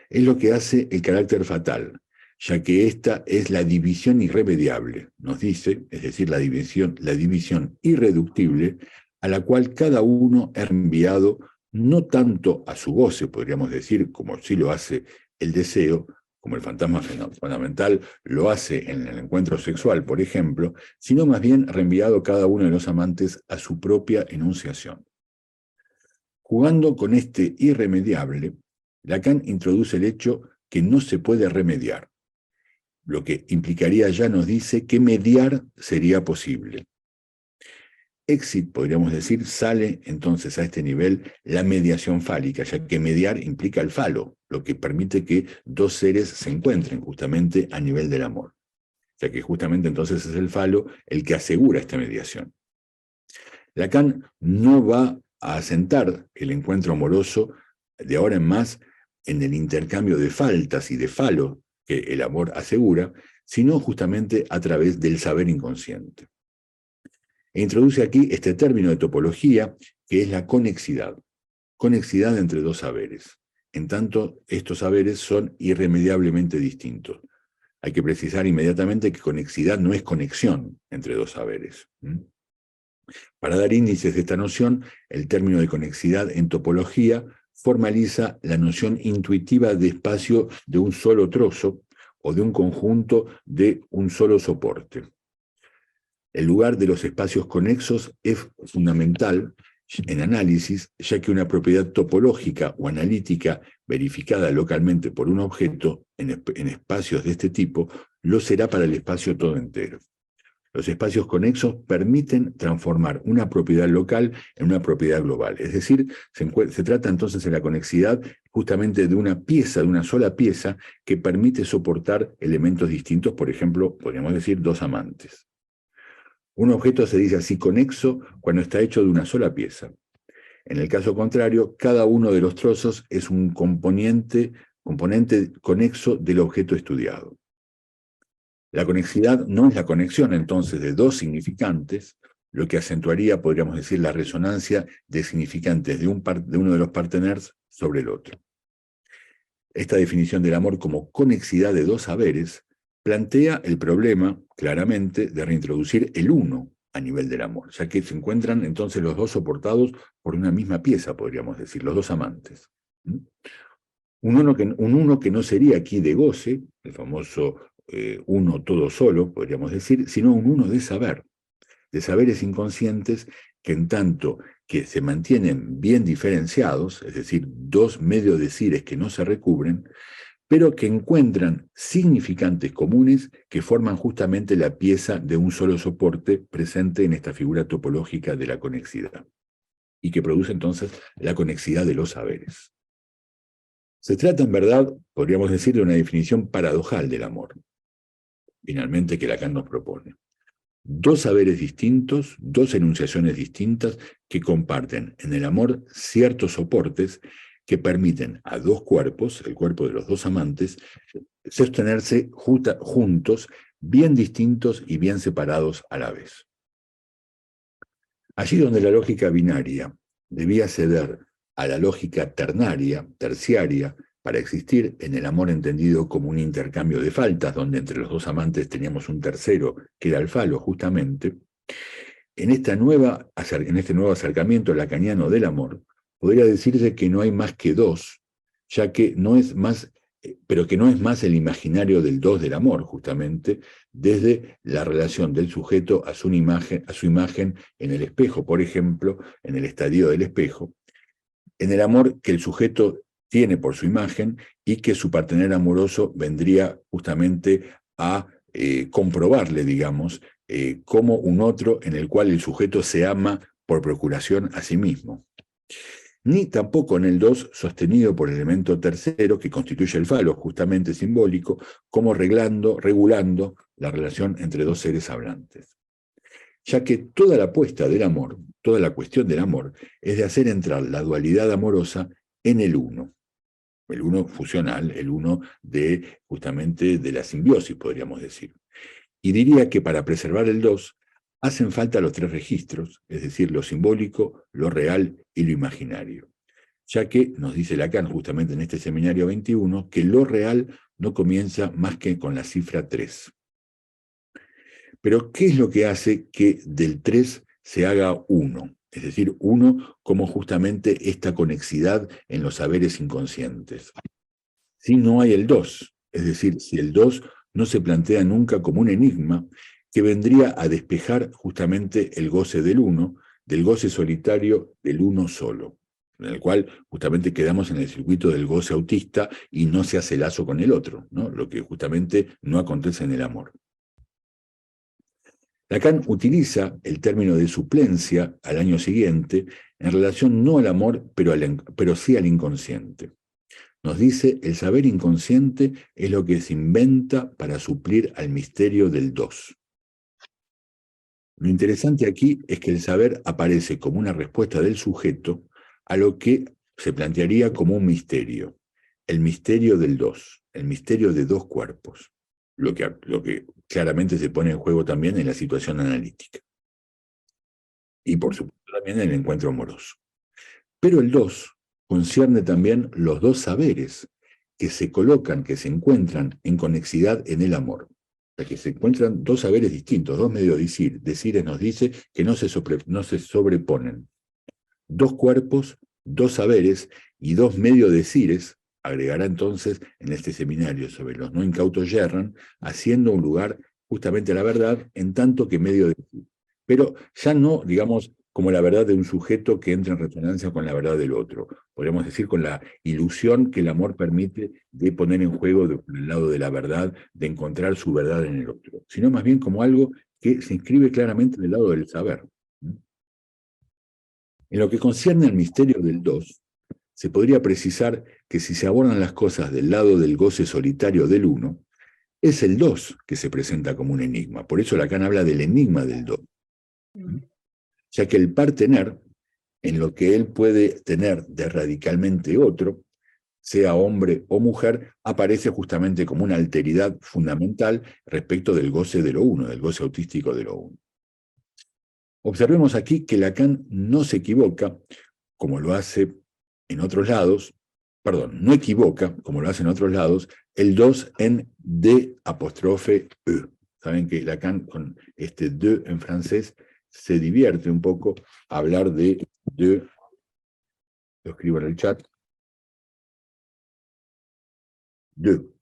Es lo que hace el carácter fatal, ya que esta es la división irremediable, nos dice, es decir, la división irreductible, a la cual cada uno es enviado no tanto a su goce, podríamos decir, como sí lo hace el deseo, como el fantasma fundamental lo hace en el encuentro sexual, por ejemplo, sino más bien reenviado cada uno de los amantes a su propia enunciación. Jugando con este irremediable, Lacan introduce el hecho que no se puede remediar, lo que implicaría, ya nos dice, que mediar sería posible. Exit, podríamos decir, sale entonces a este nivel la mediación fálica, ya que mediar implica el falo, lo que permite que dos seres se encuentren justamente a nivel del amor, ya que justamente entonces es el falo el que asegura esta mediación. Lacan no va a asentar el encuentro amoroso de ahora en más en el intercambio de faltas y de falo que el amor asegura, sino justamente a través del saber inconsciente. E introduce aquí este término de topología que es la conexidad entre dos saberes. En tanto, estos saberes son irremediablemente distintos. Hay que precisar inmediatamente que conexidad no es conexión entre dos saberes. Para dar índices de esta noción, el término de conexidad en topología formaliza la noción intuitiva de espacio de un solo trozo o de un conjunto de un solo soporte. El lugar de los espacios conexos es fundamental en análisis, ya que una propiedad topológica o analítica verificada localmente por un objeto en espacios de este tipo lo será para el espacio todo entero. Los espacios conexos permiten transformar una propiedad local en una propiedad global. Es decir, se trata entonces de la conexidad justamente de una pieza, de una sola pieza, que permite soportar elementos distintos, por ejemplo, podríamos decir dos amantes. Un objeto se dice así conexo cuando está hecho de una sola pieza. En el caso contrario, cada uno de los trozos es un componente conexo del objeto estudiado. La conexidad no es la conexión entonces de dos significantes, lo que acentuaría, podríamos decir, la resonancia de significantes de uno de los parteners sobre el otro. Esta definición del amor como conexidad de dos saberes plantea el problema, claramente, de reintroducir el uno a nivel del amor, ya que se encuentran entonces los dos soportados por una misma pieza, podríamos decir, los dos amantes. Un uno que no sería aquí de goce, el famoso uno todo solo, podríamos decir, sino un uno de saberes inconscientes que en tanto que se mantienen bien diferenciados, es decir, dos medio decires que no se recubren, pero que encuentran significantes comunes que forman justamente la pieza de un solo soporte presente en esta figura topológica de la conexidad, y que produce entonces la conexidad de los saberes. Se trata, en verdad, podríamos decir, de una definición paradojal del amor, finalmente, que Lacan nos propone. Dos saberes distintos, dos enunciaciones distintas que comparten en el amor ciertos soportes que permiten a dos cuerpos, el cuerpo de los dos amantes, sostenerse juntos, bien distintos y bien separados a la vez. Allí donde la lógica binaria debía ceder a la lógica terciaria, para existir en el amor entendido como un intercambio de faltas, donde entre los dos amantes teníamos un tercero, que era el falo justamente, en este nuevo acercamiento lacaniano del amor, podría decirse que no hay más que dos, ya que no es más, pero que no es más el imaginario del dos del amor, justamente, desde la relación del sujeto a su imagen en el espejo, por ejemplo, en el estadio del espejo, en el amor que el sujeto tiene por su imagen y que su partener amoroso vendría justamente a comprobarle, digamos, como un otro en el cual el sujeto se ama por procuración a sí mismo. Ni tampoco en el dos sostenido por el elemento tercero que constituye el falo, justamente simbólico, como regulando la relación entre dos seres hablantes. Ya que toda la apuesta del amor, toda la cuestión del amor, es de hacer entrar la dualidad amorosa en el uno fusional, el uno justamente de la simbiosis, podríamos decir. Y diría que para preservar el dos, hacen falta los tres registros, es decir, lo simbólico, lo real y lo imaginario. ya que, nos dice Lacan justamente en este seminario 21, que lo real no comienza más que con la cifra 3. Pero, ¿qué es lo que hace que del 3 se haga 1? Es decir, 1 como justamente esta conexidad en los saberes inconscientes. Si no hay el 2, es decir, si el 2 no se plantea nunca como un enigma que vendría a despejar justamente el goce del 1, del goce solitario del uno solo, en el cual justamente quedamos en el circuito del goce autista y no se hace lazo con el otro, ¿no? Lo que justamente no acontece en el amor. Lacan utiliza el término de suplencia al año siguiente en relación no al amor, pero sí al inconsciente. Nos dice, el saber inconsciente es lo que se inventa para suplir al misterio del 2. Lo interesante aquí es que el saber aparece como una respuesta del sujeto a lo que se plantearía como un misterio, el misterio del 2, el misterio de dos cuerpos, lo que claramente se pone en juego también en la situación analítica. Y por supuesto también en el encuentro amoroso. Pero el 2 concierne también los dos saberes que se colocan, que se encuentran en conexidad en el amor. O sea, que se encuentran dos saberes distintos, dos medios de decir. Decires nos dice que no se sobreponen. Dos cuerpos, dos saberes y dos medios de decires, agregará entonces en este seminario sobre los no incautos yerran, haciendo un lugar justamente a la verdad en tanto que medio de decir. Pero ya no, digamos, como la verdad de un sujeto que entra en resonancia con la verdad del otro. Podríamos decir con la ilusión que el amor permite de poner en juego por el lado de la verdad, de encontrar su verdad en el otro, sino más bien como algo que se inscribe claramente del lado del saber. En lo que concierne al misterio del 2, se podría precisar que si se abordan las cosas del lado del goce solitario del 1, es el 2 que se presenta como un enigma. Por eso Lacan habla del enigma del 2. Ya que el partener, en lo que él puede tener de radicalmente otro, sea hombre o mujer, aparece justamente como una alteridad fundamental respecto del goce de lo 1, del goce autístico de lo 1. Observemos aquí que Lacan no se equivoca, como lo hace en otros lados, no equivoca, como lo hace en otros lados, el 2 en D'. Saben que Lacan con este de en francés se divierte un poco a hablar de, lo escribo en el chat,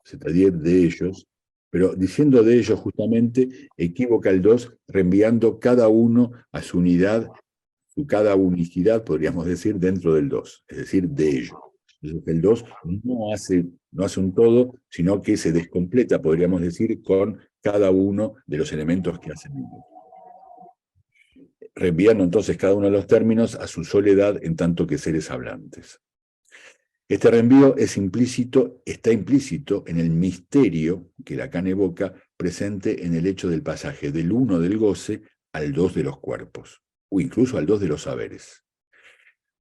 c'est-à-dire de ellos, pero diciendo de ellos justamente, equivoca el 2, reenviando cada uno a su unidad, su cada unicidad, podríamos decir, dentro del 2, es decir, de ellos. Entonces el 2 no hace un todo, sino que se descompleta, podríamos decir, con cada uno de los elementos que hacen el 2. Reenviando entonces cada uno de los términos a su soledad en tanto que seres hablantes. Este reenvío está implícito en el misterio que Lacan evoca, presente en el hecho del pasaje del 1 del goce al 2 de los cuerpos, o incluso al 2 de los saberes.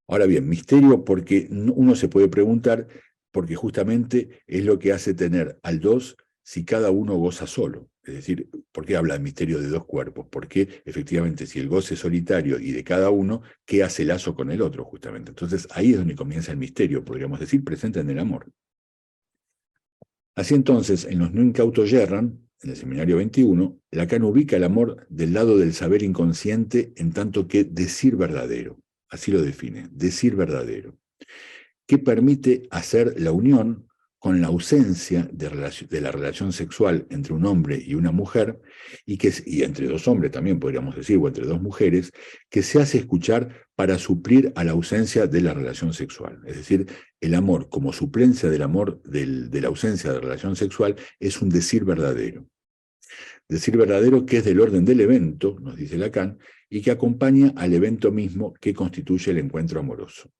Ahora bien, misterio porque uno se puede preguntar, porque justamente es lo que hace tener al 2 si cada uno goza solo. Es decir, ¿por qué habla de misterio de dos cuerpos? Porque efectivamente si el goce es solitario y de cada uno, ¿qué hace lazo con el otro justamente? Entonces ahí es donde comienza el misterio, podríamos decir, presente en el amor. Así entonces, en los no incautos yerran, en el seminario 21, Lacan ubica el amor del lado del saber inconsciente en tanto que decir verdadero. Así lo define, decir verdadero, que permite hacer la unión con la ausencia de la relación sexual entre un hombre y una mujer, y entre dos hombres también podríamos decir, o entre dos mujeres, que se hace escuchar para suplir a la ausencia de la relación sexual. Es decir, el amor como suplencia del amor de la ausencia de relación sexual es un decir verdadero. Decir verdadero que es del orden del evento, nos dice Lacan, y que acompaña al evento mismo que constituye el encuentro amoroso.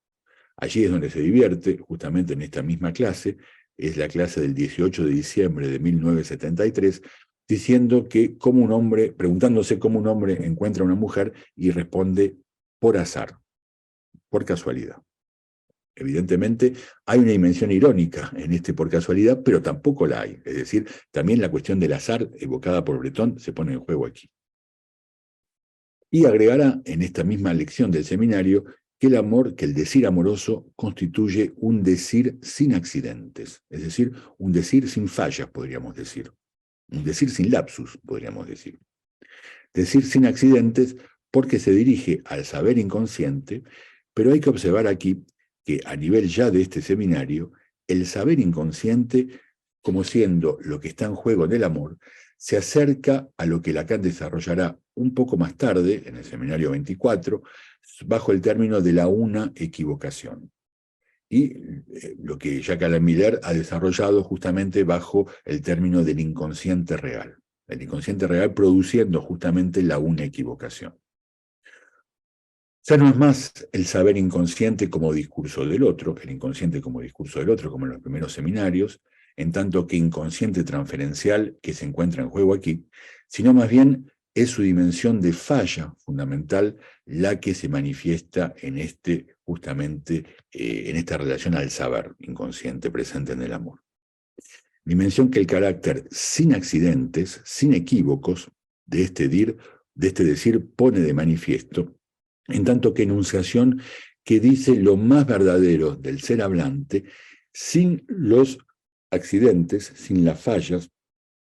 Allí es donde se divierte, justamente en esta misma clase, es la clase del 18 de diciembre de 1973, diciendo que preguntándose cómo un hombre encuentra a una mujer y responde por azar, por casualidad. Evidentemente hay una dimensión irónica en este por casualidad, pero tampoco la hay. Es decir, también la cuestión del azar evocada por Breton se pone en juego aquí. Y agregará en esta misma lección del seminario que el decir amoroso constituye un decir sin accidentes, es decir, un decir sin fallas, podríamos decir, un decir sin lapsus, podríamos decir. Decir sin accidentes porque se dirige al saber inconsciente, pero hay que observar aquí que a nivel ya de este seminario, el saber inconsciente, como siendo lo que está en juego en el amor, se acerca a lo que Lacan desarrollará un poco más tarde, en el seminario 24, bajo el término de la una equivocación. Y lo que Jacques Alain Miller ha desarrollado justamente bajo el término del inconsciente real. El inconsciente real produciendo justamente la una equivocación. Ya no es más el saber inconsciente como discurso del otro, el inconsciente como discurso del otro, como en los primeros seminarios, en tanto que inconsciente transferencial que se encuentra en juego aquí, sino más bien es su dimensión de falla fundamental la que se manifiesta en justamente en esta relación al saber inconsciente presente en el amor. Dimensión que el carácter sin accidentes, sin equívocos de este decir pone de manifiesto, en tanto que enunciación que dice lo más verdadero del ser hablante sin los accidentes, sin las fallas,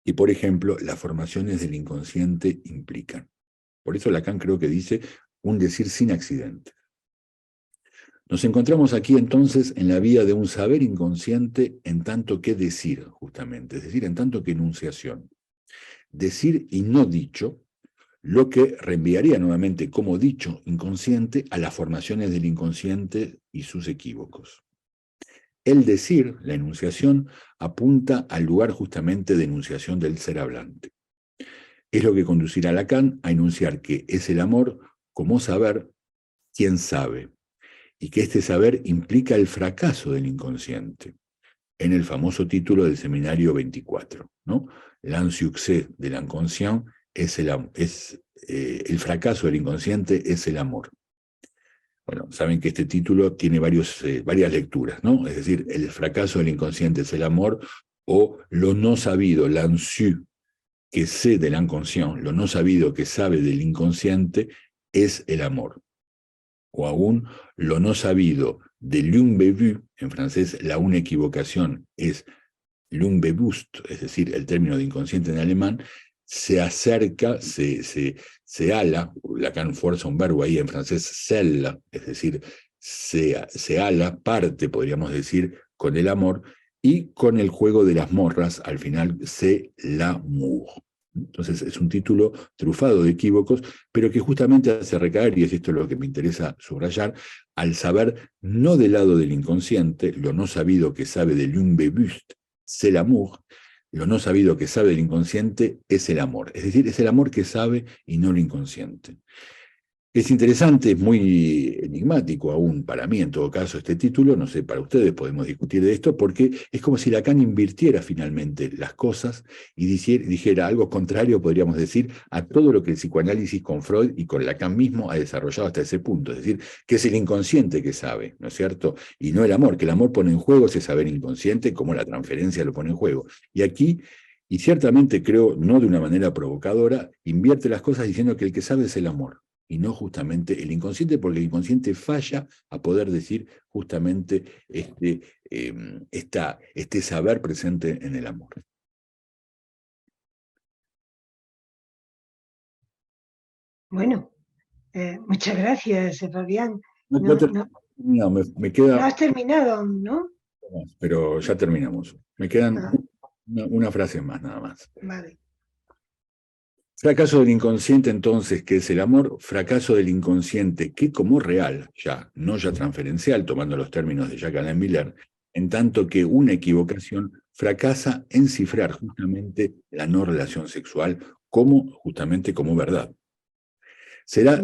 y por ejemplo las formaciones del inconsciente implican. Por eso Lacan creo que dice un decir sin accidentes. Nos encontramos aquí entonces en la vía de un saber inconsciente en tanto que decir, justamente, es decir, en tanto que enunciación. Decir y no dicho, lo que reenviaría nuevamente como dicho inconsciente a las formaciones del inconsciente y sus equívocos. El decir, la enunciación, apunta al lugar justamente de enunciación del ser hablante. Es lo que conducirá a Lacan a enunciar que es el amor como saber quién sabe, y que este saber implica el fracaso del inconsciente, en el famoso título del seminario 24, ¿no? L'insuccès de l'inconscient el fracaso del inconsciente es el amor. Bueno, saben que este título tiene varias lecturas, ¿no? Es decir, el fracaso del inconsciente es el amor, o lo no sabido, l'insu que sé de l'inconscient, lo no sabido que sabe del inconsciente es el amor. O aún, lo no sabido de l'inbevu, en francés la una equivocación es l'unbewusst, es decir, el término de inconsciente en alemán, se acerca, se ala, Lacan fuerza un verbo ahí en francés, selle, es decir, se ala, parte, podríamos decir, con el amor, y con el juego de las morras, al final, c'est l'amour. Entonces es un título trufado de equívocos, pero que justamente hace recaer, y es esto lo que me interesa subrayar, al saber no del lado del inconsciente, lo no sabido que sabe de l'unbewusst, c'est l'amour, lo no sabido que sabe del inconsciente es el amor. Es decir, es el amor que sabe y no el inconsciente. Es interesante, es muy enigmático aún para mí en todo caso este título, no sé, para ustedes podemos discutir de esto, porque es como si Lacan invirtiera finalmente las cosas y dijera algo contrario, podríamos decir, a todo lo que el psicoanálisis con Freud y con Lacan mismo ha desarrollado hasta ese punto, es decir, que es el inconsciente que sabe, ¿no es cierto? Y no el amor, que el amor pone en juego ese saber inconsciente como la transferencia lo pone en juego. Y aquí, y ciertamente creo, no de una manera provocadora, invierte las cosas diciendo que el que sabe es el amor, y no justamente el inconsciente, porque el inconsciente falla a poder decir justamente este saber presente en el amor. Bueno, muchas gracias, Fabián. No, me queda... No has terminado aún, ¿no? Pero ya terminamos. Me quedan una frase más, nada más. Vale. Fracaso del inconsciente, entonces, que es el amor, fracaso del inconsciente, que como real, no ya transferencial, tomando los términos de Jacques Alain Miller, en tanto que una equivocación fracasa en cifrar justamente la no relación sexual justamente como verdad. Será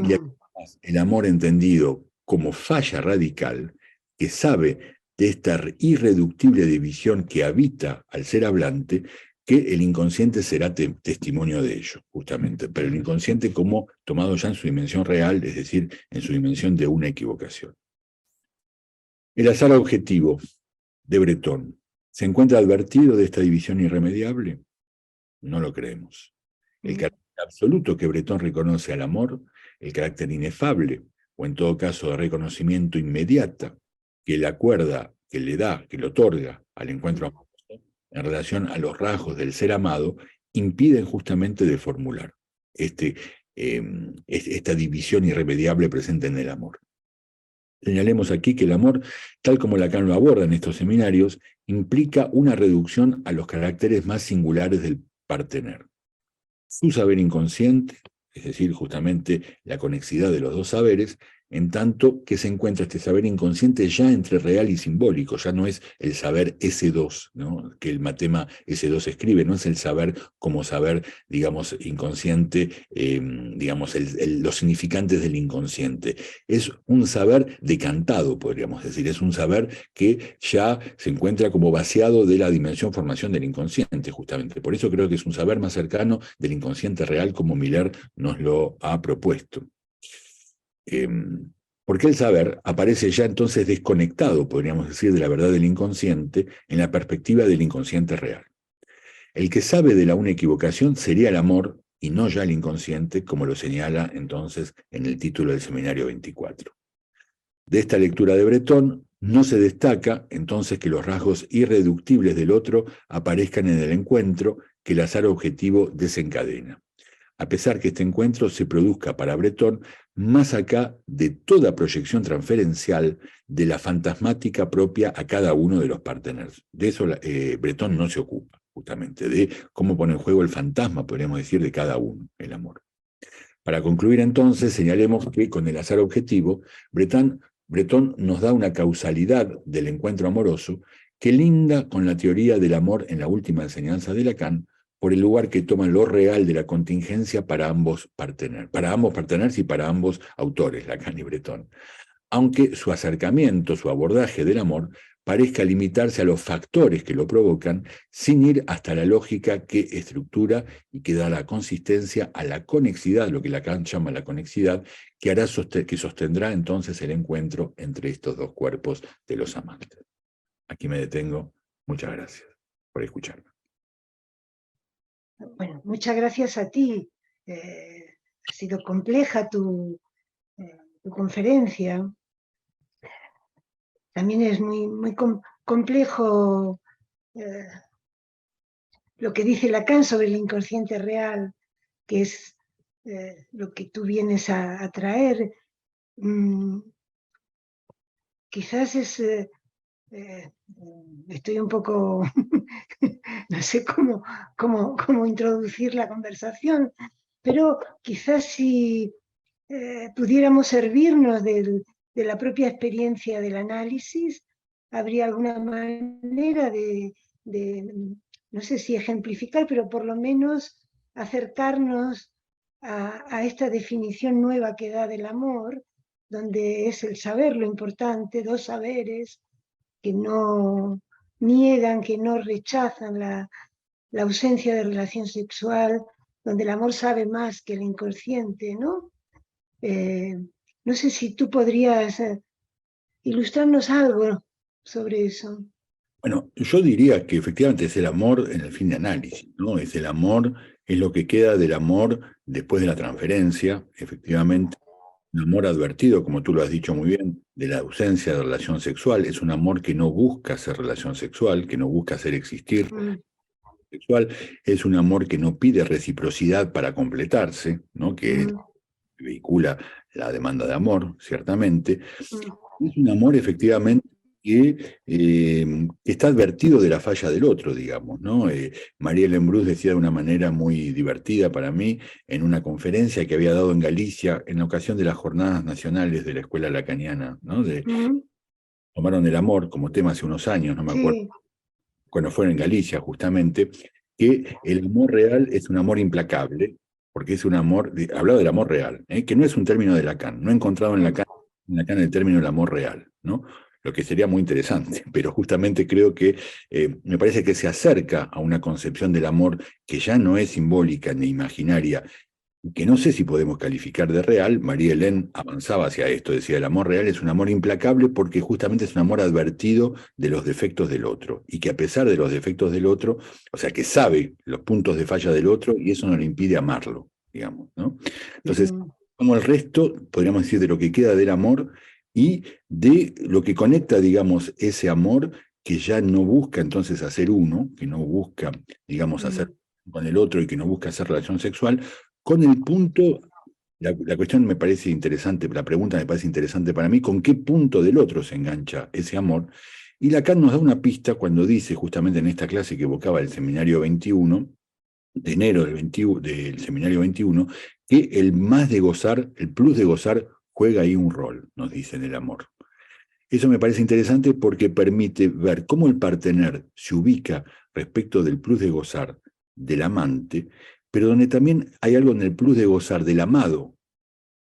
el amor entendido como falla radical que sabe de esta irreductible división que habita al ser hablante, que el inconsciente será testimonio de ello, justamente, pero el inconsciente como tomado ya en su dimensión real, es decir, en su dimensión de una equivocación. El azar objetivo de Breton, ¿se encuentra advertido de esta división irremediable? No lo creemos. El carácter absoluto que Breton reconoce al amor, el carácter inefable o en todo caso de reconocimiento inmediata, que le acuerda, que le da, que le otorga al encuentro amoroso en relación a los rasgos del ser amado, impiden justamente de formular esta división irremediable presente en el amor. Señalemos aquí que el amor, tal como Lacan lo aborda en estos seminarios, implica una reducción a los caracteres más singulares del partener. Su saber inconsciente, es decir, justamente la conexidad de los dos saberes, en tanto que se encuentra este saber inconsciente ya entre real y simbólico, ya no es el saber S2, ¿no?, que el matema S2 escribe, no es el saber como saber, digamos, inconsciente, digamos, los significantes del inconsciente. Es un saber decantado, podríamos decir, es un saber que ya se encuentra como vaciado de la dimensión formación del inconsciente, justamente. Por eso creo que es un saber más cercano del inconsciente real, como Miller nos lo ha propuesto. Porque el saber aparece ya entonces desconectado, podríamos decir, de la verdad del inconsciente en la perspectiva del inconsciente real. El que sabe de la una equivocación sería el amor y no ya el inconsciente, como lo señala entonces en el título del seminario 24. De esta lectura de Breton no se destaca entonces que los rasgos irreductibles del otro aparezcan en el encuentro que el azar objetivo desencadena, a pesar que este encuentro se produzca para Breton más acá de toda proyección transferencial de la fantasmática propia a cada uno de los parteners. De eso Breton no se ocupa, justamente, de cómo pone en juego el fantasma, podríamos decir, de cada uno, el amor. Para concluir entonces, señalemos que con el azar objetivo, Breton nos da una causalidad del encuentro amoroso que linda con la teoría del amor en la última enseñanza de Lacan, por el lugar que toma lo real de la contingencia para ambos parteners y para ambos autores, Lacan y Breton. Aunque su acercamiento, su abordaje del amor, parezca limitarse a los factores que lo provocan, sin ir hasta la lógica que estructura y que da la consistencia a la conexidad, lo que Lacan llama la conexidad, que sostendrá entonces el encuentro entre estos dos cuerpos de los amantes. Aquí me detengo. Muchas gracias por escucharme. Bueno, muchas gracias a ti. Ha sido compleja tu conferencia. También es muy complejo lo que dice Lacan sobre el inconsciente real, que es lo que tú vienes a traer. Quizás estoy un poco, no sé cómo introducir la conversación, pero quizás si pudiéramos servirnos de la propia experiencia del análisis, habría alguna manera de, no sé si ejemplificar, pero por lo menos acercarnos a esta definición nueva que da del amor, donde es el saber lo importante, dos saberes que no niegan, que no rechazan la ausencia de relación sexual, donde el amor sabe más que el inconsciente, ¿no? No sé si tú podrías ilustrarnos algo sobre eso. Bueno, yo diría que efectivamente es el amor en el fin de análisis, ¿no? Es el amor, es lo que queda del amor después de la transferencia, efectivamente. Un amor advertido, como tú lo has dicho muy bien, de la ausencia de relación sexual. Es un amor que no busca hacer relación sexual, que no busca hacer existir sexual. Es un amor que no pide reciprocidad para completarse, ¿no? Que vehicula la demanda de amor, ciertamente. Es un amor, efectivamente, que está advertido de la falla del otro, digamos, ¿no? María Ellen Bruce decía de una manera muy divertida para mí, en una conferencia que había dado en Galicia, en ocasión de las Jornadas Nacionales de la Escuela Lacaniana, ¿no? Tomaron el amor como tema hace unos años, no me acuerdo, Sí. cuando fueron en Galicia, justamente, que el amor real es un amor implacable, porque es un amor, hablaba del amor real, que no es un término de Lacan, no he encontrado en Lacan el término del amor real, ¿no? Lo que sería muy interesante, pero justamente creo que me parece que se acerca a una concepción del amor que ya no es simbólica ni imaginaria, que no sé si podemos calificar de real. María Helén avanzaba hacia esto, decía, el amor real es un amor implacable porque justamente es un amor advertido de los defectos del otro, y que a pesar de los defectos del otro, o sea, que sabe los puntos de falla del otro y eso no le impide amarlo, digamos, ¿no? Entonces, como el resto, podríamos decir, de lo que queda del amor y de lo que conecta, digamos, ese amor que ya no busca entonces hacer uno, que no busca, digamos, hacer con el otro y que no busca hacer relación sexual, con el punto, la cuestión me parece interesante, la pregunta me parece interesante para mí, ¿con qué punto del otro se engancha ese amor? Y Lacan nos da una pista cuando dice, justamente en esta clase que evocaba el seminario 21, de enero del seminario 21, que el más de gozar, el plus de gozar, juega ahí un rol, nos dice en el amor. Eso me parece interesante porque permite ver cómo el partener se ubica respecto del plus de gozar del amante, pero donde también hay algo en el plus de gozar del amado,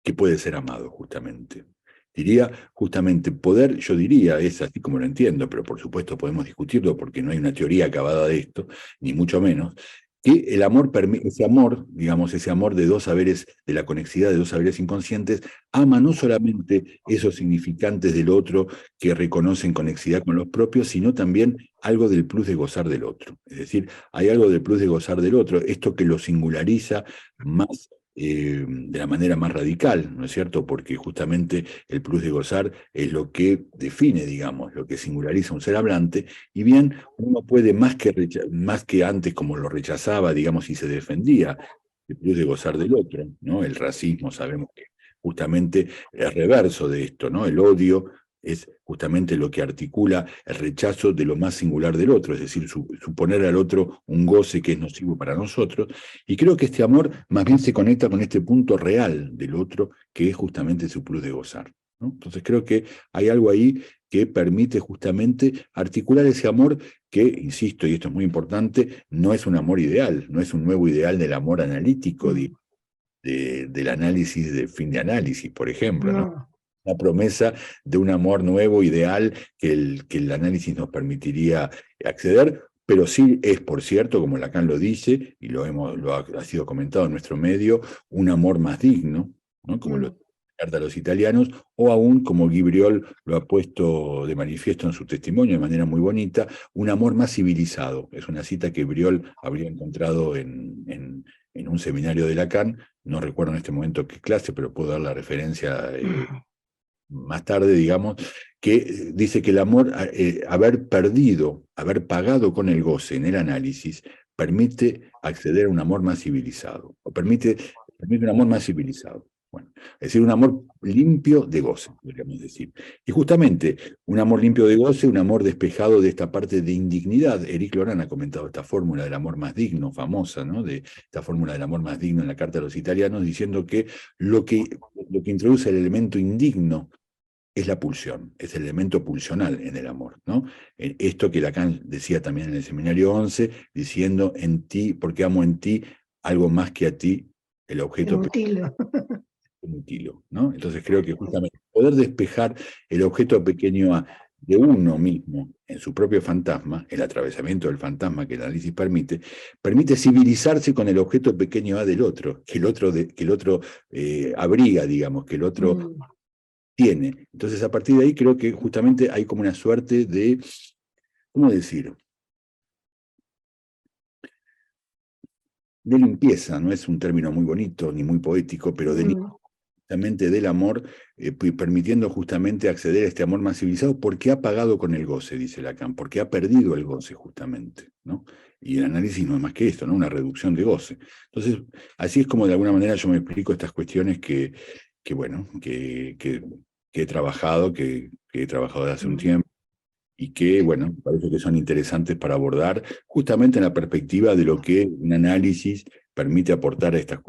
que puede ser amado justamente. Diría justamente poder, yo diría, es así como lo entiendo, pero por supuesto podemos discutirlo porque no hay una teoría acabada de esto, ni mucho menos, que el amor, ese amor, digamos, ese amor de dos saberes, de la conexidad de dos saberes inconscientes, ama no solamente esos significantes del otro que reconocen conexidad con los propios, sino también algo del plus de gozar del otro. Es decir, hay algo del plus de gozar del otro, esto que lo singulariza más de la manera más radical, ¿no es cierto? Porque justamente el plus de gozar es lo que define, digamos, lo que singulariza un ser hablante, y bien, uno puede más que antes, como lo rechazaba, digamos, y se defendía, el plus de gozar del otro, ¿no? El racismo, sabemos que justamente es reverso de esto, ¿no? El odio es justamente lo que articula el rechazo de lo más singular del otro, es decir, suponer al otro un goce que es nocivo para nosotros, y creo que este amor más bien se conecta con este punto real del otro, que es justamente su plus de gozar, ¿no? Entonces creo que hay algo ahí que permite justamente articular ese amor que, insisto, y esto es muy importante, no es un amor ideal, no es un nuevo ideal del amor analítico, del análisis de fin de análisis, por ejemplo, ¿no? No, Una promesa de un amor nuevo, ideal, que el análisis nos permitiría acceder, pero sí es, por cierto, como Lacan lo dice, y ha sido comentado en nuestro medio, un amor más digno, ¿no? Como lo carta a los italianos, o aún, como Guy Briol lo ha puesto de manifiesto en su testimonio de manera muy bonita, un amor más civilizado. Es una cita que Briol habría encontrado en un seminario de Lacan, no recuerdo en este momento qué clase, pero puedo dar la referencia más tarde, digamos, que dice que el amor, haber perdido, haber pagado con el goce en el análisis, permite acceder a un amor más civilizado, o permite un amor más civilizado. Bueno, es decir, un amor limpio de goce, podríamos decir. Y justamente un amor limpio de goce, un amor despejado de esta parte de indignidad. Eric Lorán ha comentado esta fórmula del amor más digno, famosa, ¿no? De esta fórmula del amor más digno en la Carta a los Italianos, diciendo que lo que introduce el elemento indigno es la pulsión, es el elemento pulsional en el amor, ¿no? Esto que Lacan decía también en el seminario 11, diciendo en ti, porque amo en ti algo más que a ti, el te objeto mutilo. pequeño, ¿no? Entonces creo que justamente poder despejar el objeto pequeño A de uno mismo en su propio fantasma, el atravesamiento del fantasma que el análisis permite civilizarse con el objeto pequeño A del otro, que el otro abriga, digamos, que el otro tiene. Entonces, a partir de ahí creo que justamente hay como una suerte de, ¿cómo decir? De limpieza, no es un término muy bonito ni muy poético, pero de justamente del amor, permitiendo justamente acceder a este amor más civilizado, porque ha pagado con el goce, dice Lacan, porque ha perdido el goce justamente, ¿no? Y el análisis no es más que esto, ¿no? Una reducción de goce. Entonces, así es como de alguna manera yo me explico estas cuestiones que bueno, que he trabajado, que he trabajado desde hace un tiempo, y que, bueno, me parece que son interesantes para abordar justamente en la perspectiva de lo que un análisis permite aportar a estas,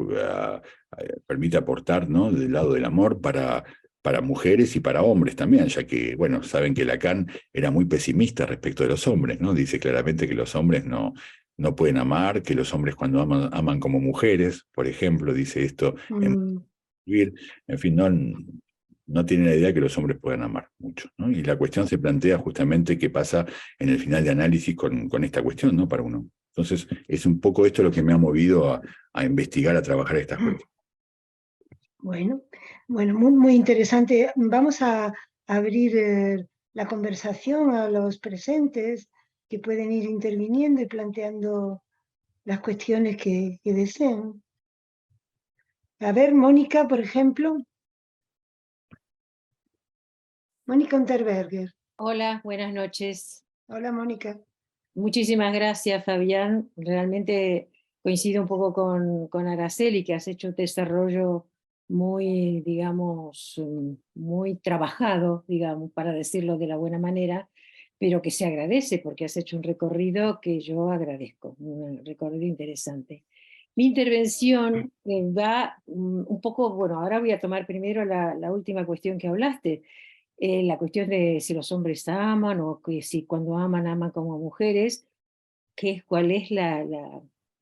permite aportar, ¿no? Del lado del amor para mujeres y para hombres también, ya que, bueno, saben que Lacan era muy pesimista respecto de los hombres, ¿no? Dice claramente que los hombres no pueden amar, que los hombres cuando aman como mujeres, por ejemplo, dice esto en vivir, en fin, no tiene la idea que los hombres puedan amar mucho, ¿no? Y la cuestión se plantea justamente qué pasa en el final de análisis con esta cuestión, ¿no? Para uno. Entonces, es un poco esto lo que me ha movido a investigar, a trabajar estas cuestiones. Bueno, bueno, muy, muy interesante. Vamos a abrir la conversación a los presentes que pueden ir interviniendo y planteando las cuestiones que deseen. A ver, Mónica, por ejemplo. Mónica Unterberger. Hola, buenas noches. Hola, Mónica. Muchísimas gracias, Fabián. Realmente coincido un poco con Araceli, que has hecho un desarrollo muy, digamos, muy trabajado, digamos, para decirlo de la buena manera, pero que se agradece porque has hecho un recorrido que yo agradezco, un recorrido interesante. Mi intervención va un poco, bueno, ahora voy a tomar primero la última cuestión que hablaste, la cuestión de si los hombres aman o que si cuando aman, aman como mujeres, cuál es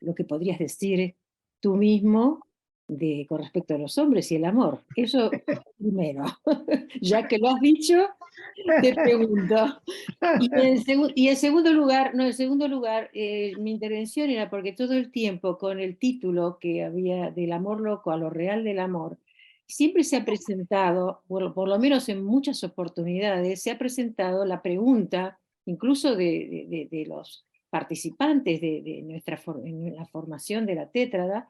lo que podrías decir tú mismo con respecto a los hombres y el amor. Eso primero, ya que lo has dicho, te pregunto. Y en segundo lugar, no, en segundo lugar, mi intervención era porque todo el tiempo con el título que había del amor loco a lo real del amor, siempre se ha presentado, por lo menos en muchas oportunidades, se ha presentado la pregunta, incluso de los participantes de en la formación de la tétrada,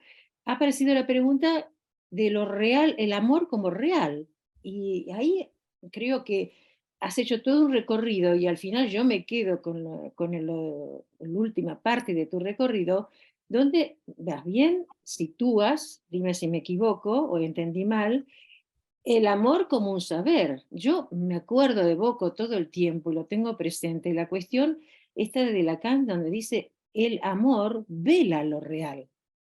ha aparecido la pregunta de lo real, el amor como real. Y ahí creo que has hecho todo un recorrido y al final yo me quedo con la última parte de tu recorrido, donde vas bien, sitúas, dime si me equivoco o entendí mal, el amor como un saber. Yo me acuerdo de Boco todo el tiempo y lo tengo presente. La cuestión esta de Lacan, donde dice, el amor vela lo real.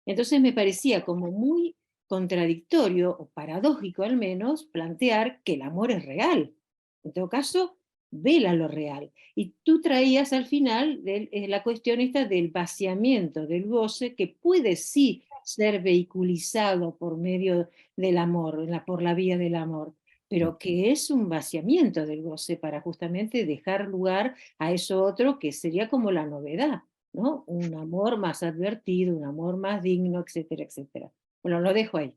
Entonces me parecía como muy contradictorio, o paradójico al menos, plantear que el amor es real. En todo caso, vela lo real. Y tú traías al final la cuestión esta del vaciamiento del goce, que puede sí ser vehiculizado por medio del amor, por la vía del amor, pero que es un vaciamiento del goce para justamente dejar lugar a eso otro que sería como la novedad, ¿no? Un amor más advertido, un amor más digno, etcétera, etcétera. Bueno, lo dejo ahí.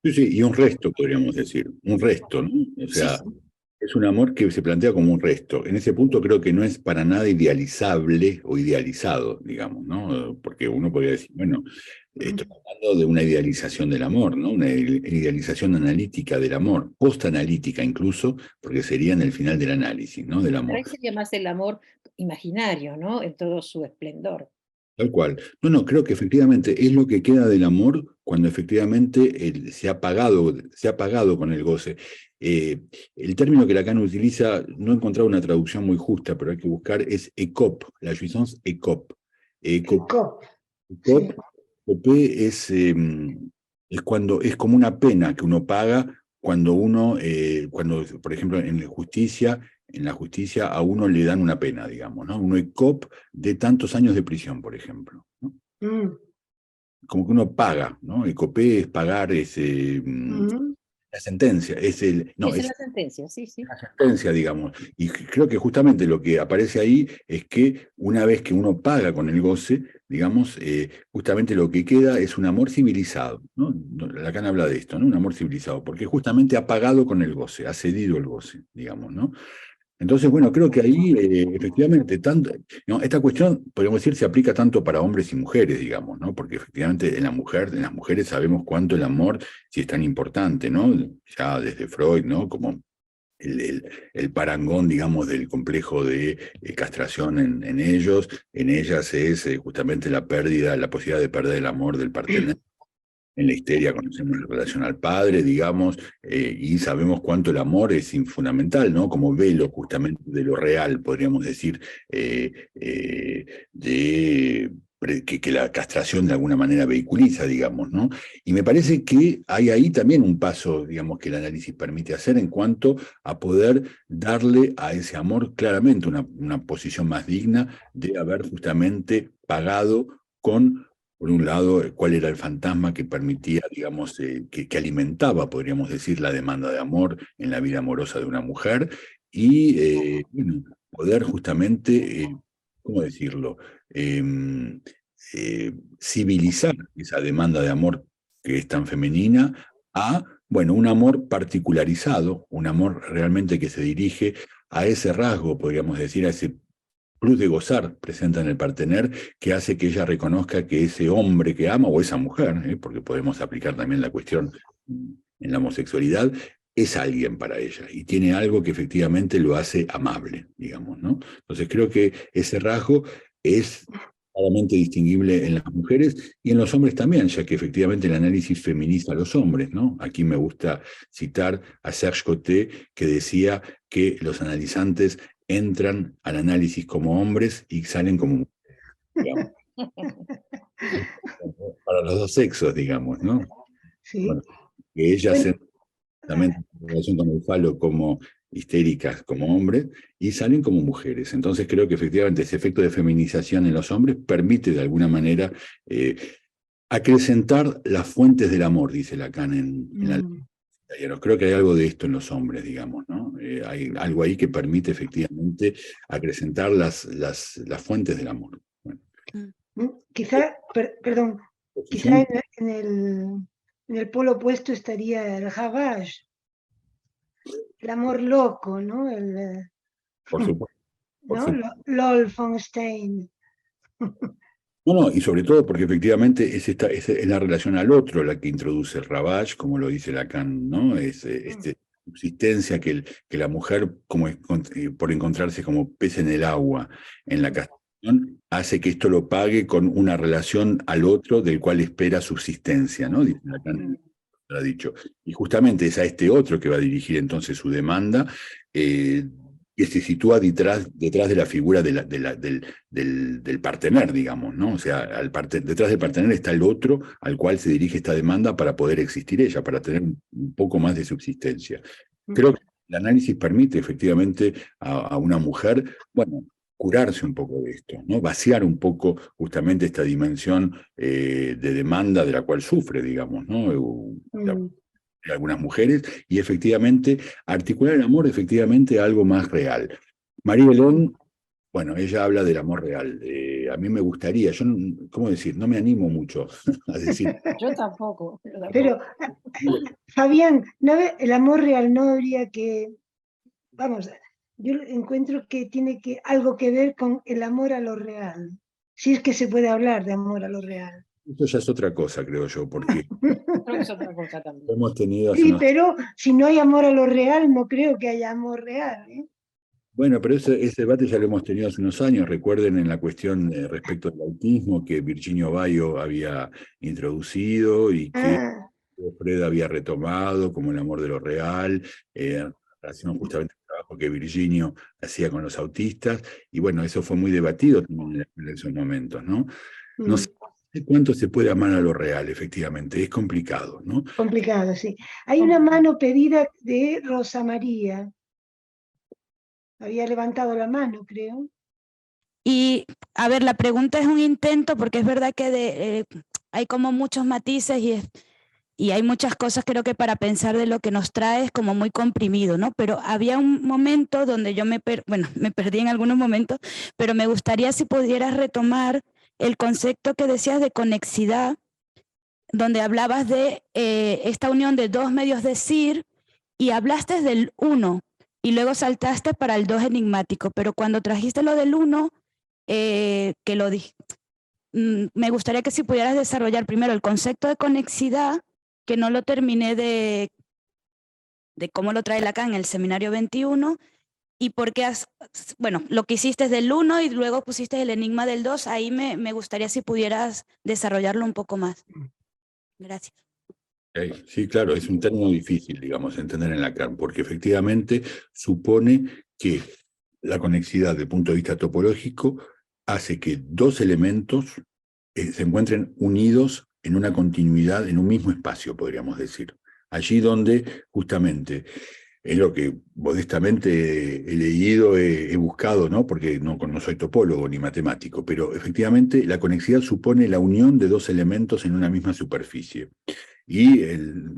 Sí, sí, y un resto, podríamos decir, un resto, ¿no? O Sí, sea, sí. es un amor que se plantea como un resto. En ese punto creo que no es para nada idealizable o idealizado, digamos, ¿no? Porque uno podría decir, bueno, estoy hablando de una idealización del amor, ¿no? Una idealización analítica del amor, postanalítica incluso, porque sería en el final del análisis, ¿no? Del Pero amor. ahí sería más el amor imaginario, ¿no? En todo su esplendor. Tal cual. No, no, creo que efectivamente es lo que queda del amor cuando efectivamente se ha pagado con el goce. El término que Lacan utiliza, no he encontrado una traducción muy justa, pero hay que buscar, es écope, la jouissance écope. Écope, COP, sí. écope, écope es cuando es como una pena que uno paga cuando uno, cuando, por ejemplo, en la justicia a uno le dan una pena, digamos, ¿no? Un ECOP de tantos años de prisión, por ejemplo, ¿no? Mm, Como que uno paga, ¿no? ECOPE es pagar, mm, la sentencia, no, Esa es es la sentencia, sí, sí. la sentencia, digamos. Y creo que justamente lo que aparece ahí es que una vez que uno paga con el goce, digamos, justamente lo que queda es un amor civilizado, ¿no? Lacan habla de esto, ¿no? Un amor civilizado, porque justamente ha pagado con el goce, ha cedido el goce, digamos, ¿no? Entonces, bueno, creo que ahí efectivamente, no, esta cuestión, podríamos decir, se aplica tanto para hombres y mujeres, digamos, ¿no? Porque efectivamente en las mujeres sabemos cuánto el amor sí es tan importante, ¿no? Ya desde Freud, ¿no? Como el parangón, digamos, del complejo de castración en ellos, en ellas es justamente la pérdida, la posibilidad de perder el amor del partener. En la histeria conocemos la relación al padre, digamos, y sabemos cuánto el amor es fundamental, ¿no? Como velo justamente de lo real, podríamos decir, que la castración de alguna manera vehiculiza, digamos, ¿no? Y me parece que hay ahí también un paso, digamos, que el análisis permite hacer en cuanto a poder darle a ese amor claramente una posición más digna de haber justamente pagado con por un lado, cuál era el fantasma que permitía, digamos, que alimentaba, podríamos decir, la demanda de amor en la vida amorosa de una mujer, y bueno, poder justamente, ¿cómo decirlo? Em, Civilizar esa demanda de amor que es tan femenina a, bueno, un amor particularizado, un amor realmente que se dirige a ese rasgo, podríamos decir, a ese plus de gozar presenta en el partener, que hace que ella reconozca que ese hombre que ama, o esa mujer, porque podemos aplicar también la cuestión en la homosexualidad, es alguien para ella y tiene algo que efectivamente lo hace amable, digamos, ¿no? Entonces creo que ese rasgo es claramente distinguible en las mujeres y en los hombres también, ya que efectivamente el análisis feminiza a los hombres, ¿no? Aquí me gusta citar a Serge Coté, que decía que los analizantes entran al análisis como hombres y salen como mujeres, digamos. Para los dos sexos, digamos, ¿no? Sí. Bueno, que ellas Bueno, también en relación con el falo como histéricas como hombres y salen como mujeres. Entonces creo que efectivamente ese efecto de feminización en los hombres permite de alguna manera acrecentar las fuentes del amor, dice Lacan en la italiano. Creo que hay algo de esto en los hombres, digamos, ¿no? Hay algo ahí que permite efectivamente acrecentar las fuentes del amor. Bueno. Quizá, perdón, quizá en el polo opuesto estaría el Ravage, el amor loco, ¿no? Por supuesto. Por ¿no? supuesto. Lol von Stein. No, y sobre todo porque efectivamente es la relación al otro la que introduce el Ravage, como lo dice Lacan, ¿no? Es subsistencia que la mujer, como por encontrarse como pez en el agua en la castración, hace que esto lo pague con una relación al otro del cual espera subsistencia, ¿no? Dice Lacan, lo ha dicho. Y justamente es a este otro que va a dirigir entonces su demanda, que se sitúa detrás de la figura del partener, digamos, ¿no? O sea, detrás del partener está el otro al cual se dirige esta demanda para poder existir ella, para tener un poco más de subsistencia. Creo que el análisis permite efectivamente a una mujer, bueno, curarse un poco de esto, ¿no? Vaciar un poco justamente esta dimensión de demanda de la cual sufre, digamos, ¿no? De algunas mujeres, y efectivamente articular el amor efectivamente a algo más real. María Belén, bueno, ella habla del amor real. A mí me gustaría, yo, ¿cómo decir? No me animo mucho a decir. Yo tampoco. Pero, Fabián, el amor real no habría que, vamos, yo encuentro que tiene algo que ver con el amor a lo real, si es que se puede hablar de amor a lo real. Eso ya es otra cosa, creo yo, porque Creo que es otra cosa también. hemos tenido hace Sí, unos... pero si no hay amor a lo real, no creo que haya amor real, ¿eh? Bueno, pero ese debate ya lo hemos tenido hace unos años. Recuerden en la cuestión respecto al autismo que Virginio Baio había introducido y que Fred había retomado como el amor de lo real, en relación justamente al trabajo que Virginio hacía con los autistas. Y bueno, eso fue muy debatido también en esos momentos, ¿no? No sé cuánto se puede amar a lo real, efectivamente. Es complicado, ¿no? Complicado, sí. Hay una mano pedida de Rosa María. Había levantado la mano, creo. Y, a ver, la pregunta es un intento, porque es verdad que hay como muchos matices y hay muchas cosas, creo que para pensar de lo que nos trae es como muy comprimido, ¿no? Pero había un momento donde yo me perdí en algunos momentos, pero me gustaría si pudieras retomar el concepto que decías de conexidad, donde hablabas de esta unión de dos medios de decir y hablaste del uno y luego saltaste para el dos enigmático, pero cuando trajiste lo del uno, que lo dije, me gustaría que si pudieras desarrollar primero el concepto de conexidad, que no lo terminé de cómo lo trae Lacan en el seminario 21, y por qué bueno, lo que hiciste es del 1 y luego pusiste el enigma del 2, ahí me gustaría si pudieras desarrollarlo un poco más. Gracias. Sí, claro, es un término difícil, digamos, entender en Lacan, porque efectivamente supone que la conexidad desde el punto de vista topológico hace que dos elementos se encuentren unidos en una continuidad, en un mismo espacio, podríamos decir. Allí donde justamente es lo que modestamente he leído, he buscado, ¿no? Porque no soy topólogo ni matemático, pero efectivamente la conexidad supone la unión de dos elementos en una misma superficie. Y,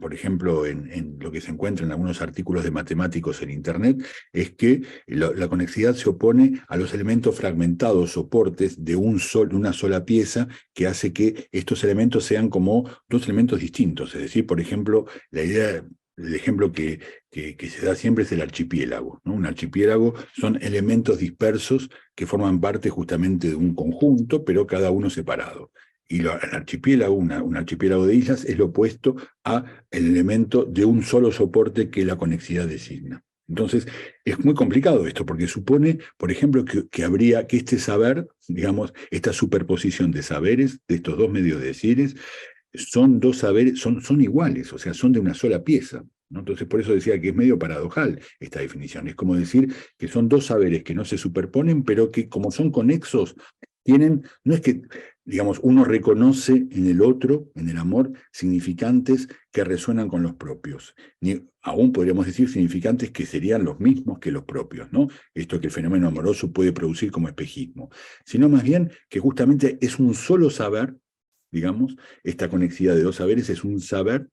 por ejemplo, en lo que se encuentra en algunos artículos de matemáticos en Internet, es que la conexidad se opone a los elementos fragmentados, soportes de una sola pieza, que hace que estos elementos sean como dos elementos distintos. Es decir, por ejemplo, la idea el ejemplo que se da siempre es el archipiélago, ¿no? Un archipiélago son elementos dispersos que forman parte justamente de un conjunto, pero cada uno separado. Y el archipiélago, un archipiélago de islas, es lo opuesto al elemento de un solo soporte que la conexidad designa. Entonces, es muy complicado esto, porque supone, por ejemplo, que habría que este saber, digamos, esta superposición de saberes, de estos dos medios de decires, son dos saberes, son iguales, o sea, son de una sola pieza, ¿no? Entonces, por eso decía que es medio paradojal esta definición. Es como decir que son dos saberes que no se superponen, pero que como son conexos, tienen, no es que, digamos, uno reconoce en el otro, en el amor, significantes que resuenan con los propios. Ni, aún podríamos decir significantes que serían los mismos que los propios, ¿no? Esto que el fenómeno amoroso puede producir como espejismo. Sino más bien que justamente es un solo saber, digamos, esta conexidad de dos saberes es un saber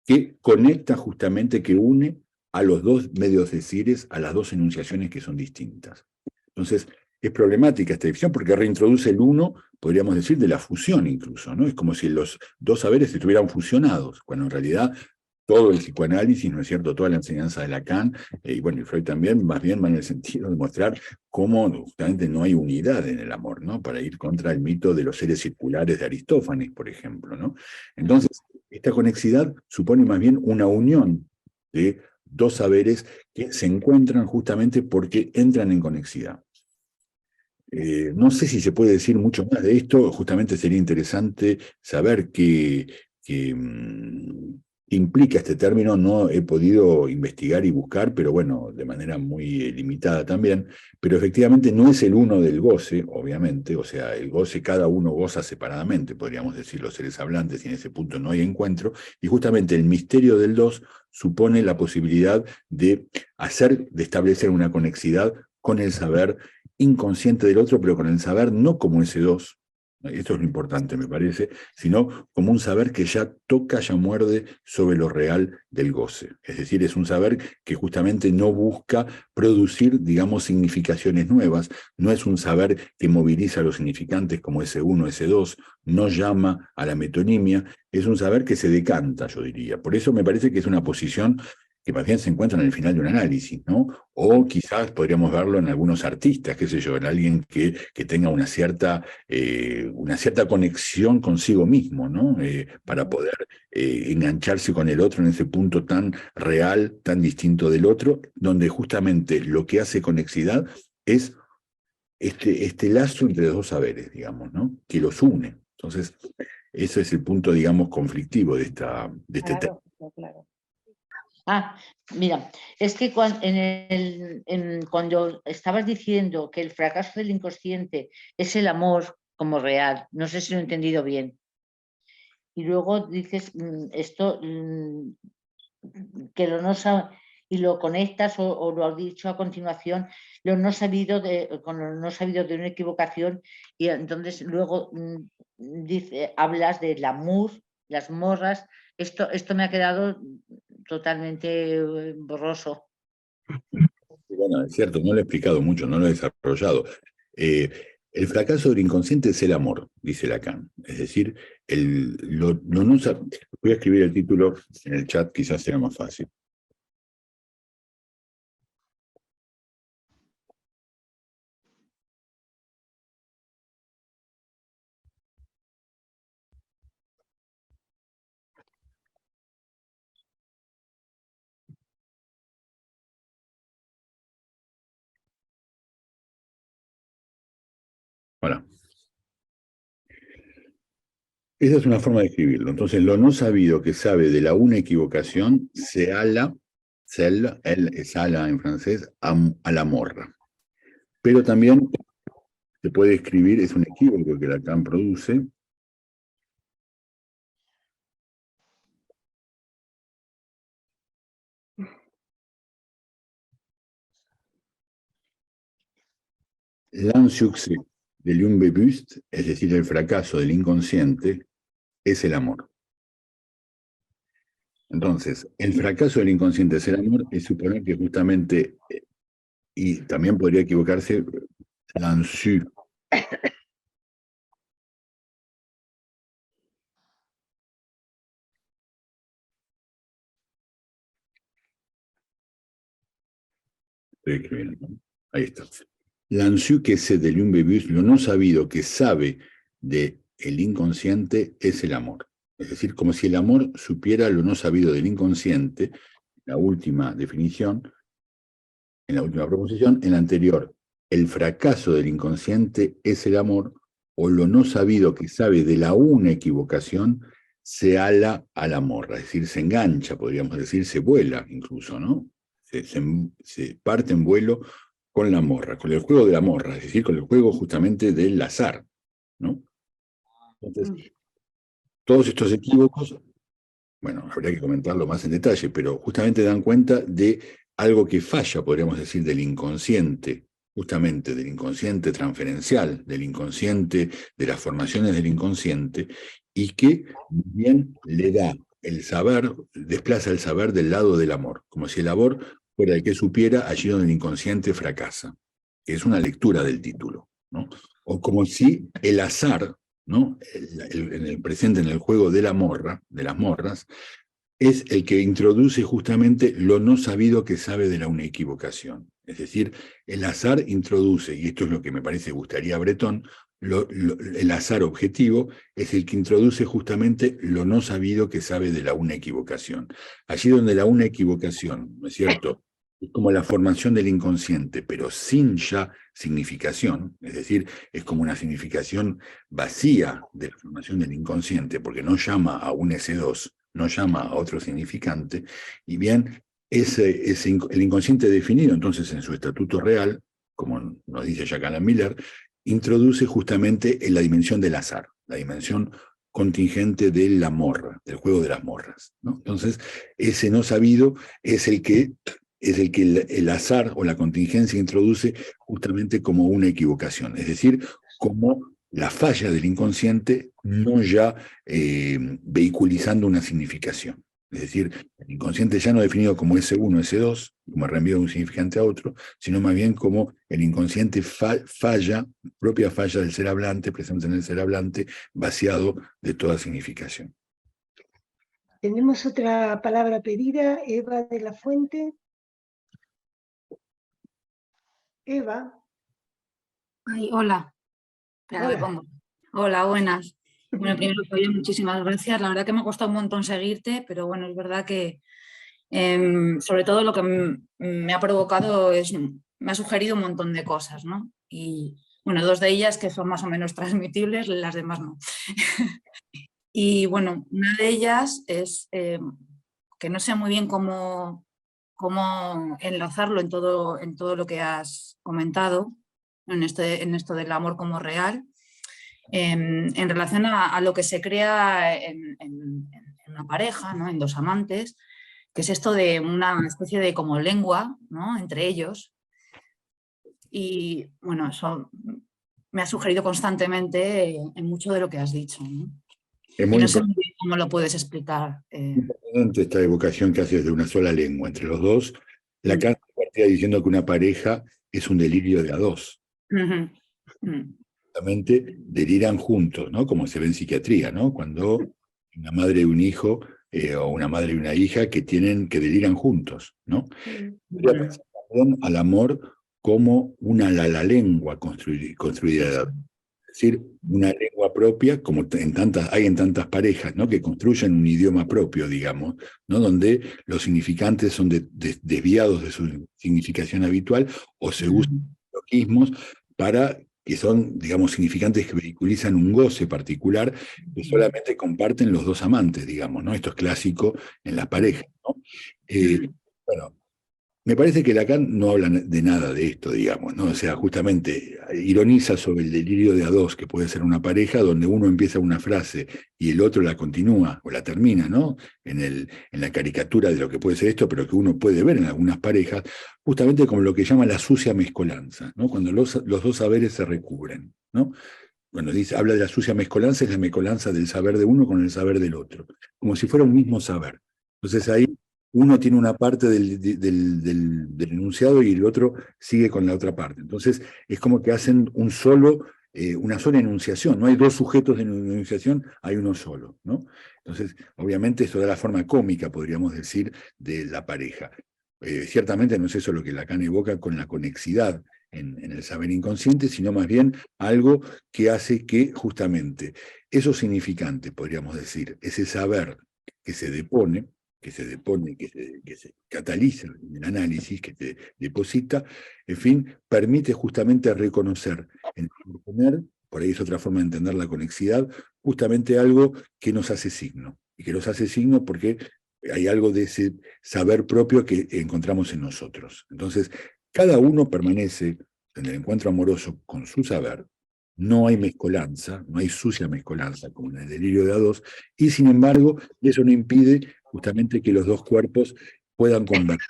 que conecta justamente, que une a los dos medios decires, a las dos enunciaciones que son distintas. Entonces, es problemática esta definición porque reintroduce el uno, podríamos decir, de la fusión incluso, ¿no? Es como si los dos saberes estuvieran fusionados, cuando en realidad todo el psicoanálisis, ¿no es cierto?, toda la enseñanza de Lacan, y bueno, y Freud también, más bien van en el sentido de mostrar cómo justamente no hay unidad en el amor, ¿no?, para ir contra el mito de los seres circulares de Aristófanes, por ejemplo, ¿no? Entonces, esta conexidad supone más bien una unión de dos saberes que se encuentran justamente porque entran en conexidad. No sé si se puede decir mucho más de esto, justamente sería interesante saber qué implica este término. No he podido investigar y buscar, pero bueno, de manera muy limitada también, pero efectivamente no es el uno del goce, obviamente, o sea, el goce cada uno goza separadamente, podríamos decir los seres hablantes, y en ese punto no hay encuentro, y justamente el misterio del dos supone la posibilidad de establecer una conexidad con el saber inconsciente del otro, pero con el saber no como ese dos, esto es lo importante me parece, sino como un saber que ya toca, ya muerde sobre lo real del goce. Es decir, es un saber que justamente no busca producir, digamos, significaciones nuevas, no es un saber que moviliza los significantes como ese uno, ese dos, no llama a la metonimia, es un saber que se decanta, yo diría. Por eso me parece que es una posición que más bien se encuentra en el final de un análisis, ¿no? O quizás podríamos verlo en algunos artistas, qué sé yo, en alguien que tenga una cierta conexión consigo mismo, ¿no? Para poder engancharse con el otro en ese punto tan real, tan distinto del otro, donde justamente lo que hace conexidad es este lazo entre los dos saberes, digamos, ¿no? Que los une. Entonces, ese es el punto, digamos, conflictivo de este tema. Claro. Mira, es que cuando estabas diciendo que el fracaso del inconsciente es el amor como real, no sé si lo he entendido bien. Y luego dices esto que lo no y lo conectas o lo has dicho a continuación, con lo no sabido de una equivocación, y entonces luego hablas del amor, las morras. Esto me ha quedado totalmente borroso. Bueno, es cierto, no lo he explicado mucho, no lo he desarrollado. El fracaso del inconsciente es el amor, dice Lacan. Es decir, voy a escribir el título en el chat, quizás sea más fácil. Bueno, esa es una forma de escribirlo. Entonces, lo no sabido que sabe de la una equivocación se ala, él es ala en francés, a la morra. Pero también se puede escribir, es un equívoco que Lacan produce. L'insuccès de l'imbébuste, es decir, el fracaso del inconsciente, es el amor. Entonces, el fracaso del inconsciente es el amor, es suponer que justamente, y también podría equivocarse, l'insu, Estoy escribiendo. Ahí está. L'insu que sait de l'inbébus, lo no sabido que sabe del inconsciente es el amor. Es decir, como si el amor supiera lo no sabido del inconsciente, la última definición, en la última proposición, en la anterior, el fracaso del inconsciente es el amor, o lo no sabido que sabe de la una equivocación se ala a la morra, es decir, se engancha, podríamos decir, se vuela incluso, ¿no? Se parte en vuelo con la morra, con el juego de la morra, es decir, con el juego justamente del azar, ¿no? Entonces, todos estos equívocos, bueno, habría que comentarlo más en detalle, pero justamente dan cuenta de algo que falla, podríamos decir, del inconsciente, justamente del inconsciente transferencial, del inconsciente, de las formaciones del inconsciente, y que bien le da el saber, desplaza el saber del lado del amor, como si el amor fuera el que supiera allí donde el inconsciente fracasa, que es una lectura del título, ¿no? O como si el azar, ¿no? En el presente, en el juego de la morra, de las morras, es el que introduce justamente lo no sabido que sabe de la una equivocación. Es decir, el azar introduce, y esto es lo que me parece gustaría a Breton, el azar objetivo es el que introduce justamente lo no sabido que sabe de la una equivocación. Allí donde la una equivocación, ¿no es cierto?, es como la formación del inconsciente, pero sin ya significación, es decir, es como una significación vacía de la formación del inconsciente, porque no llama a un S2, no llama a otro significante, y bien, el inconsciente definido entonces en su estatuto real, como nos dice Jack Alan Miller, introduce justamente en la dimensión del azar, la dimensión contingente de la morra, del juego de las morras, ¿no? Entonces, ese no sabido es el que el azar o la contingencia introduce justamente como una equivocación, es decir, como la falla del inconsciente no ya vehiculizando una significación. Es decir, el inconsciente ya no definido como S1, S2, como reenvío de un significante a otro, sino más bien como el inconsciente propia falla del ser hablante, presente en el ser hablante, vaciado de toda significación. Tenemos otra palabra pedida, Eva de la Fuente. Eva. Ay, hola. Espera, Hola. me pongo. Hola, buenas. Bueno, primero, Fabio, muchísimas gracias. La verdad que me ha costado un montón seguirte, pero bueno, es verdad que sobre todo lo que me ha provocado me ha sugerido un montón de cosas, ¿no? Y bueno, dos de ellas que son más o menos transmitibles, las demás no. Y bueno, una de ellas es que no sé muy bien cómo enlazarlo en todo lo que has comentado, en esto del amor como real, en relación a lo que se crea en una pareja, ¿no? En dos amantes, que es esto de una especie de como lengua, ¿no? Entre ellos. Y bueno, eso me ha sugerido constantemente en mucho de lo que has dicho, ¿no? Es Y muy no sé muy bien cómo lo puedes explicar. importante esta evocación que haces de una sola lengua entre los dos. Lacan partía diciendo que una pareja es un delirio de a dos. Justamente deliran juntos, ¿no? Como se ve en psiquiatría, ¿no? Cuando una madre y un hijo o una madre y una hija que deliran juntos, ¿no? Podría pensar también al amor como una la lengua construida, es decir, una lengua propia, como hay en tantas parejas, ¿no? Que construyen un idioma propio, digamos, ¿no? Donde los significantes son desviados de su significación habitual o se usan logismos para que son, digamos, significantes que vehiculizan un goce particular que solamente comparten los dos amantes, digamos, ¿no? Esto es clásico en las parejas, ¿no? Bueno, me parece que Lacan no habla de nada de esto, digamos, ¿no? O sea, justamente ironiza sobre el delirio de a dos, que puede ser una pareja donde uno empieza una frase y el otro la continúa o la termina, ¿no? En la caricatura de lo que puede ser esto, pero que uno puede ver en algunas parejas, justamente como lo que llama la sucia mezcolanza, ¿no? Cuando los dos saberes se recubren, ¿no? Cuando habla de la sucia mezcolanza, es la mezcolanza del saber de uno con el saber del otro, como si fuera un mismo saber. Entonces ahí uno tiene una parte del enunciado y el otro sigue con la otra parte. Entonces es como que hacen una sola enunciación. No hay dos sujetos de enunciación, hay uno solo, ¿no? Entonces, obviamente, esto da la forma cómica, podríamos decir, de la pareja. Ciertamente no es eso lo que Lacan evoca con la conexidad en el saber inconsciente, sino más bien algo que hace que justamente eso significante, podríamos decir, ese saber que se depone, que se cataliza en el análisis, que se deposita, en fin, permite justamente reconocer, poner, por ahí es otra forma de entender la conexidad, justamente algo que nos hace signo, y que nos hace signo porque hay algo de ese saber propio que encontramos en nosotros. Entonces, cada uno permanece en el encuentro amoroso con su saber, no hay mezcolanza, no hay sucia mezcolanza como en el delirio de A2, y sin embargo, eso no impide justamente que los dos cuerpos puedan conversar,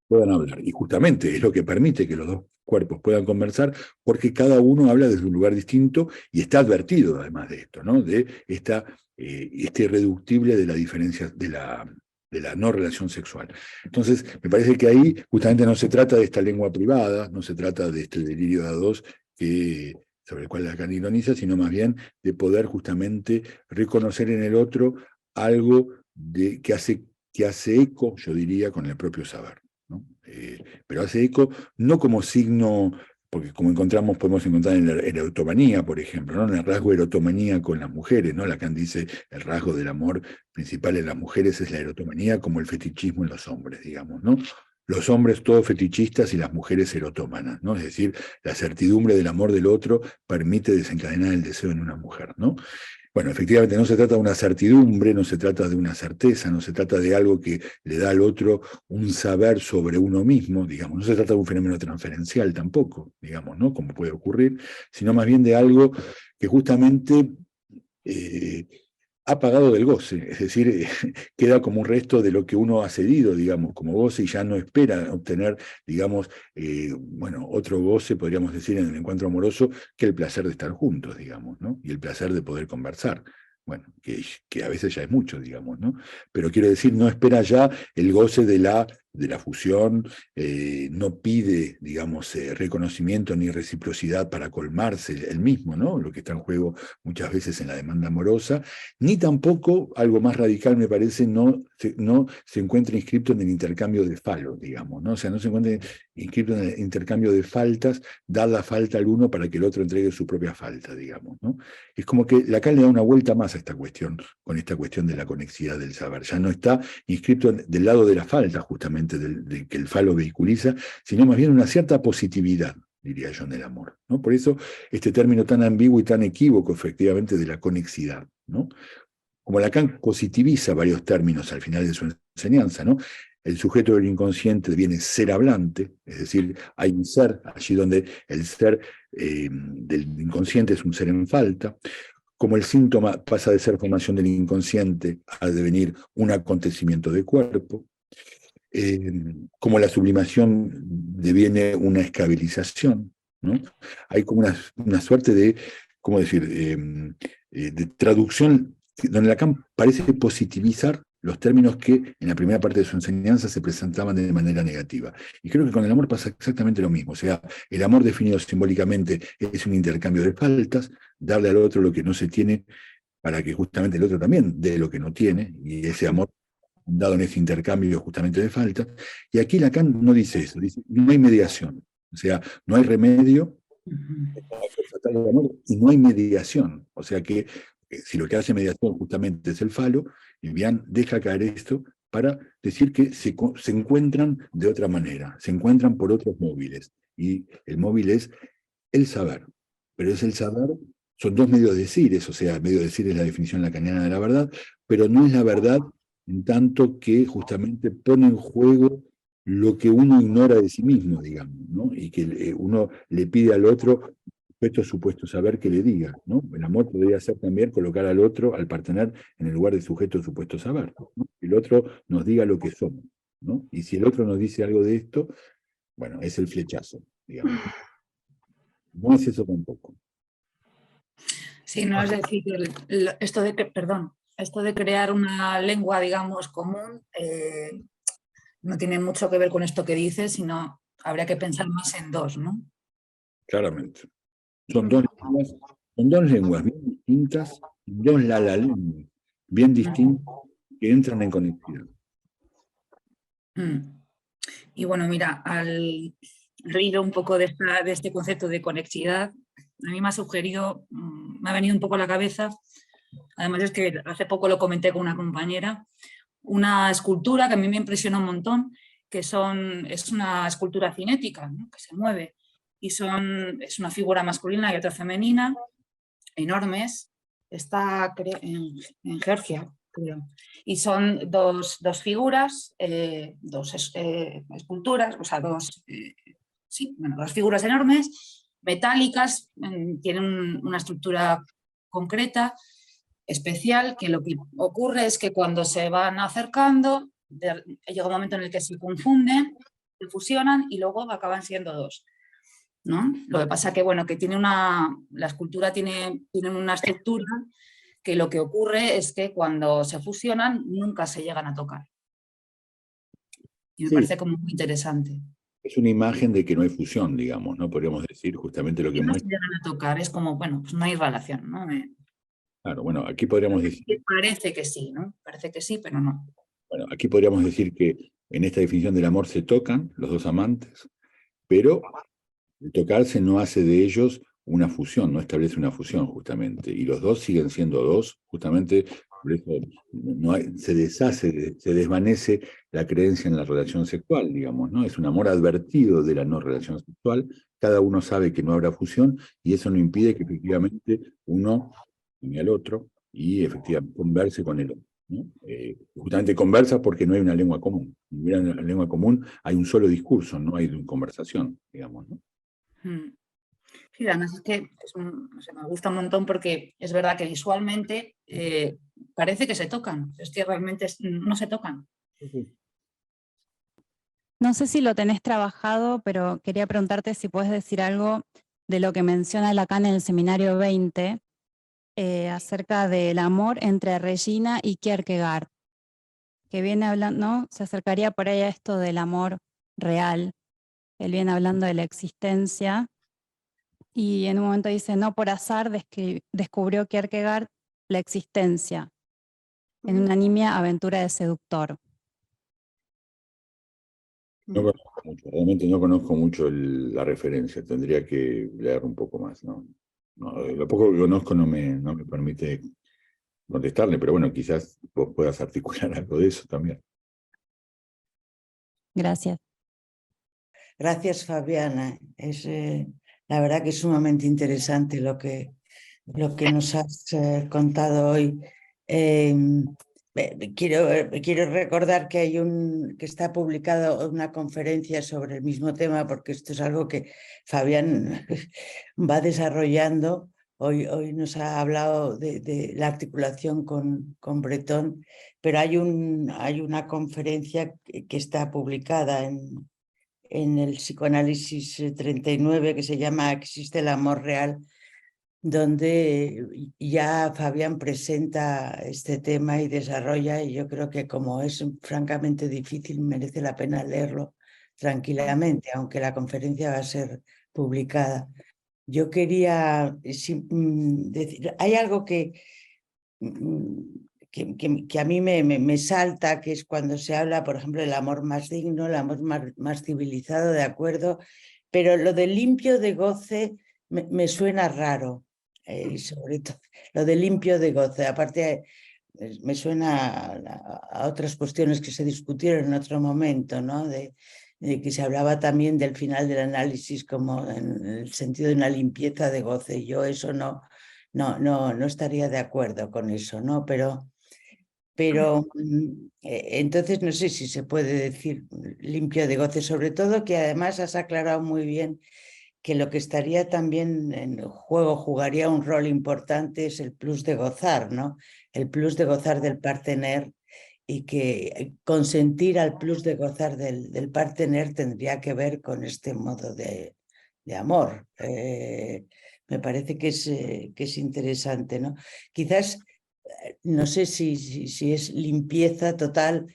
puedan hablar. Y justamente es lo que permite que los dos cuerpos puedan conversar, porque cada uno habla desde un lugar distinto y está advertido además de esto, ¿no? De este irreductible de la diferencia, de la no relación sexual. Entonces, me parece que ahí justamente no se trata de esta lengua privada, no se trata de este delirio de A2 sobre el cual Lacan ironiza, sino más bien de poder justamente reconocer en el otro algo que hace eco, yo diría, con el propio saber, ¿no? Pero hace eco no como signo, porque como podemos encontrar en la erotomanía, por ejemplo, ¿no? En el rasgo de erotomanía con las mujeres, ¿no? Lacan dice el rasgo del amor principal en las mujeres es la erotomanía, como el fetichismo en los hombres, digamos, ¿no? Los hombres todos fetichistas y las mujeres erotómanas, ¿no? Es decir, la certidumbre del amor del otro permite desencadenar el deseo en una mujer, ¿no? Bueno, efectivamente no se trata de una certidumbre, no se trata de una certeza, no se trata de algo que le da al otro un saber sobre uno mismo, digamos, no se trata de un fenómeno transferencial tampoco, digamos, ¿no? Como puede ocurrir, sino más bien de algo que justamente ha pagado del goce, es decir, queda como un resto de lo que uno ha cedido, digamos, como goce y ya no espera obtener, digamos, otro goce, podríamos decir, en el encuentro amoroso, que el placer de estar juntos, digamos, ¿no? Y el placer de poder conversar. Bueno, que a veces ya es mucho, digamos, ¿no? Pero quiero decir, no espera ya el goce de la fusión, no pide, digamos, reconocimiento ni reciprocidad para colmarse el mismo, ¿no? Lo que está en juego muchas veces en la demanda amorosa, ni tampoco, algo más radical me parece, no se encuentra inscrito en el intercambio de falos, digamos, ¿no? O sea, no se encuentra inscrito en el intercambio de faltas, dar la falta al uno para que el otro entregue su propia falta, digamos, ¿no? Es como que Lacan le da una vuelta más a esta cuestión, con esta cuestión de la conexidad del saber. Ya no está inscrito del lado de la falta, justamente, de que el falo vehiculiza, sino más bien una cierta positividad, diría yo, en el amor, ¿no? Por eso este término tan ambiguo y tan equívoco, efectivamente, de la conexidad, ¿no? Como Lacan positiviza varios términos al final de su enseñanza, ¿no? El sujeto del inconsciente deviene ser hablante, es decir, hay un ser, allí donde el ser del inconsciente es un ser en falta. Como el síntoma pasa de ser formación del inconsciente a devenir un acontecimiento de cuerpo. Como la sublimación deviene una escabilización, ¿no? Hay como una suerte de, ¿cómo decir?, de traducción donde Lacan parece positivizar los términos que en la primera parte de su enseñanza se presentaban de manera negativa. Y creo que con el amor pasa exactamente lo mismo. O sea, el amor definido simbólicamente es un intercambio de faltas, darle al otro lo que no se tiene para que justamente el otro también dé lo que no tiene, y ese amor dado en ese intercambio justamente de faltas. Y aquí Lacan no dice eso, dice, no hay mediación. O sea, no hay remedio y no hay mediación. O sea que si lo que hace mediación justamente es el falo, Vivian deja caer esto para decir que se encuentran de otra manera, se encuentran por otros móviles. Y el móvil es el saber. Pero es el saber, son dos medios de decires, o sea, medio de decir es la definición lacaniana de la verdad, pero no es la verdad en tanto que justamente pone en juego lo que uno ignora de sí mismo, digamos, ¿no? Y que uno le pide al otro supuesto saber que le diga, ¿no? El amor podría ser también colocar al otro, al partener, en el lugar de sujeto supuesto saber, ¿no? El otro nos diga lo que somos, ¿no? Y si el otro nos dice algo de esto, bueno, es el flechazo, digamos. No es eso tampoco. Sí, no es decir, esto de crear una lengua, digamos, común, no tiene mucho que ver con esto que dices, sino habría que pensar más en dos, ¿no? Claramente. Son dos lenguas bien distintas, dos lenguas bien distintas que entran en conectividad. Y bueno, mira, al hilo un poco de este concepto de conexidad, a mí me ha sugerido, me ha venido un poco a la cabeza, además es que hace poco lo comenté con una compañera, una escultura que a mí me impresiona un montón, que es una escultura cinética, ¿no? Que se mueve, y es una figura masculina y otra femenina, enormes, está en Georgia, creo. Y son dos figuras, dos esculturas, o sea, dos figuras enormes, metálicas, tienen una estructura concreta, especial, que lo que ocurre es que cuando se van acercando, llega un momento en el que se confunden, se fusionan y luego acaban siendo dos, ¿no? Lo que pasa que, bueno, que la escultura tiene una estructura que lo que ocurre es que cuando se fusionan nunca se llegan a tocar. Y me parece como muy interesante. Es una imagen de que no hay fusión, digamos, ¿no? Podríamos decir justamente lo que no muestra. se llegan a tocar, es como, bueno, pues no hay relación, ¿no? Claro, bueno, aquí podríamos decir... Parece que sí, ¿no? Parece que sí, pero no. Bueno, aquí podríamos decir que en esta definición del amor se tocan los dos amantes, pero el tocarse no hace de ellos una fusión, no establece una fusión justamente, y los dos siguen siendo dos, justamente por eso se deshace, se desvanece la creencia en la relación sexual, digamos, ¿no? Es un amor advertido de la no relación sexual, cada uno sabe que no habrá fusión, y eso no impide que efectivamente uno ame al otro y efectivamente converse con el otro, ¿no? Justamente conversa porque no hay una lengua común. Si hubiera una lengua común, hay un solo discurso, no hay conversación, digamos, ¿no? Sí, además es que me gusta un montón porque es verdad que visualmente parece que se tocan, es que realmente no se tocan. No sé si lo tenés trabajado, pero quería preguntarte si puedes decir algo de lo que menciona Lacan en el seminario 20 acerca del amor entre Regina y Kierkegaard, que viene hablando, ¿no? Se acercaría por ahí a esto del amor real. Él viene hablando de la existencia y en un momento dice, no por azar descubrió Kierkegaard la existencia en una nimia aventura de seductor. No conozco mucho, realmente no conozco mucho la referencia, tendría que leer un poco más, ¿no? Lo poco que conozco no me permite contestarle, pero bueno, quizás vos puedas articular algo de eso también. Gracias. Gracias, Fabiana. Es la verdad que es sumamente interesante lo que nos has contado hoy. Quiero recordar que que está publicada una conferencia sobre el mismo tema, porque esto es algo que Fabián va desarrollando. Hoy nos ha hablado de la articulación con Breton, pero hay una conferencia que está publicada en el psicoanálisis 39 que se llama ¿Existe el amor real?, donde ya Fabián presenta este tema y desarrolla, y yo creo que como es francamente difícil, merece la pena leerlo tranquilamente, aunque la conferencia va a ser publicada. Yo quería decir, hay algo que a mí me salta, que es cuando se habla, por ejemplo, del amor más digno, el amor más civilizado, de acuerdo, pero lo de limpio de goce me suena raro, y sobre todo lo de limpio de goce, aparte me suena a otras cuestiones que se discutieron en otro momento, ¿no? De que se hablaba también del final del análisis como en el sentido de una limpieza de goce. Yo eso no estaría de acuerdo con eso, ¿no? Pero entonces no sé si se puede decir limpio de goce, sobre todo que además has aclarado muy bien que lo que estaría también en juego, jugaría un rol importante, es el plus de gozar, ¿no? El plus de gozar del partener, y que consentir al plus de gozar del partener tendría que ver con este modo de amor. Me parece que es interesante, ¿no? Quizás, no sé si es limpieza total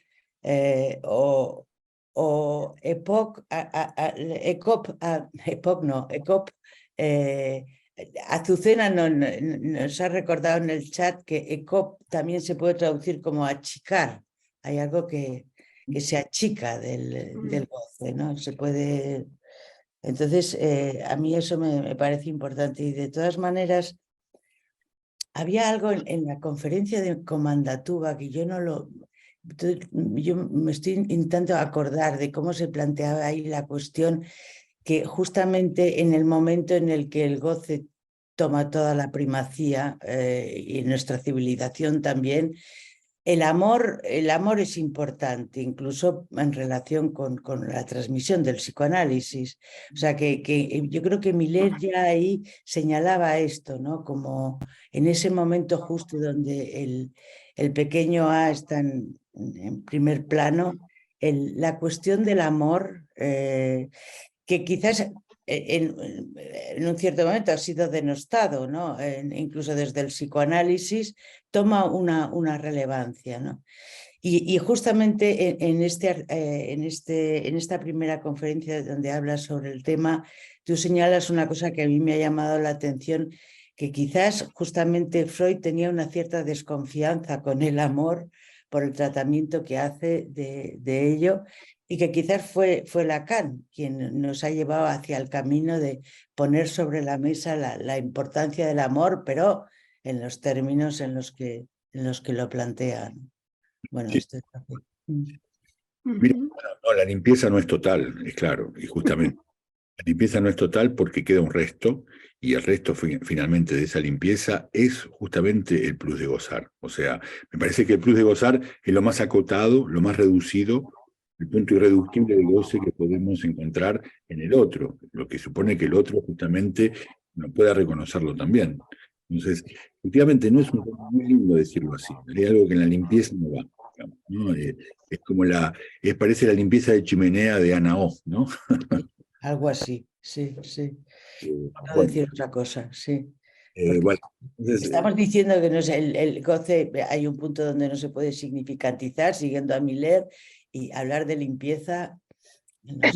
o Azucena nos ha recordado en el chat que ECOP también se puede traducir como achicar. Hay algo que que se achica del goce, ¿no? Se puede... Entonces, a mí eso me parece importante. Y de todas maneras, había algo en la conferencia de Komandatuba que yo no lo... Yo me estoy intentando acordar de cómo se planteaba ahí la cuestión, que justamente en el momento en el que el goce toma toda la primacía, y en nuestra civilización también, el amor es importante, incluso en relación con la transmisión del psicoanálisis. O sea, que yo creo que Miller ya ahí señalaba esto, ¿no? Como en ese momento justo donde el pequeño A está en primer plano, la cuestión del amor, que quizás en un cierto momento ha sido denostado, ¿no? Incluso desde el psicoanálisis toma una relevancia, ¿no? Y justamente en esta primera conferencia donde hablas sobre el tema, tú señalas una cosa que a mí me ha llamado la atención, que quizás justamente Freud tenía una cierta desconfianza con el amor por el tratamiento que hace de ello, y que quizás fue Lacan quien nos ha llevado hacia el camino de poner sobre la mesa la importancia del amor, pero en los términos en los que lo plantean. Bueno, Sí. esto es así. Mira, no, la limpieza no es total, es claro, y justamente la limpieza no es total porque queda un resto, y el resto finalmente de esa limpieza es justamente el plus de gozar. O sea, me parece que el plus de gozar es lo más acotado, lo más reducido, el punto irreductible de goce que podemos encontrar en el otro, lo que supone que el otro justamente no pueda reconocerlo también. Entonces, efectivamente, no es muy lindo decirlo así, hay algo que en la limpieza no va, digamos, ¿no? Es como parece la limpieza de chimenea de Ana O, ¿no? Algo así, sí, sí. No Bueno, decir otra cosa, sí. Porque bueno, entonces, estamos diciendo que no es el goce, hay un punto donde no se puede significantizar, siguiendo a Miller, y hablar de limpieza. No sé.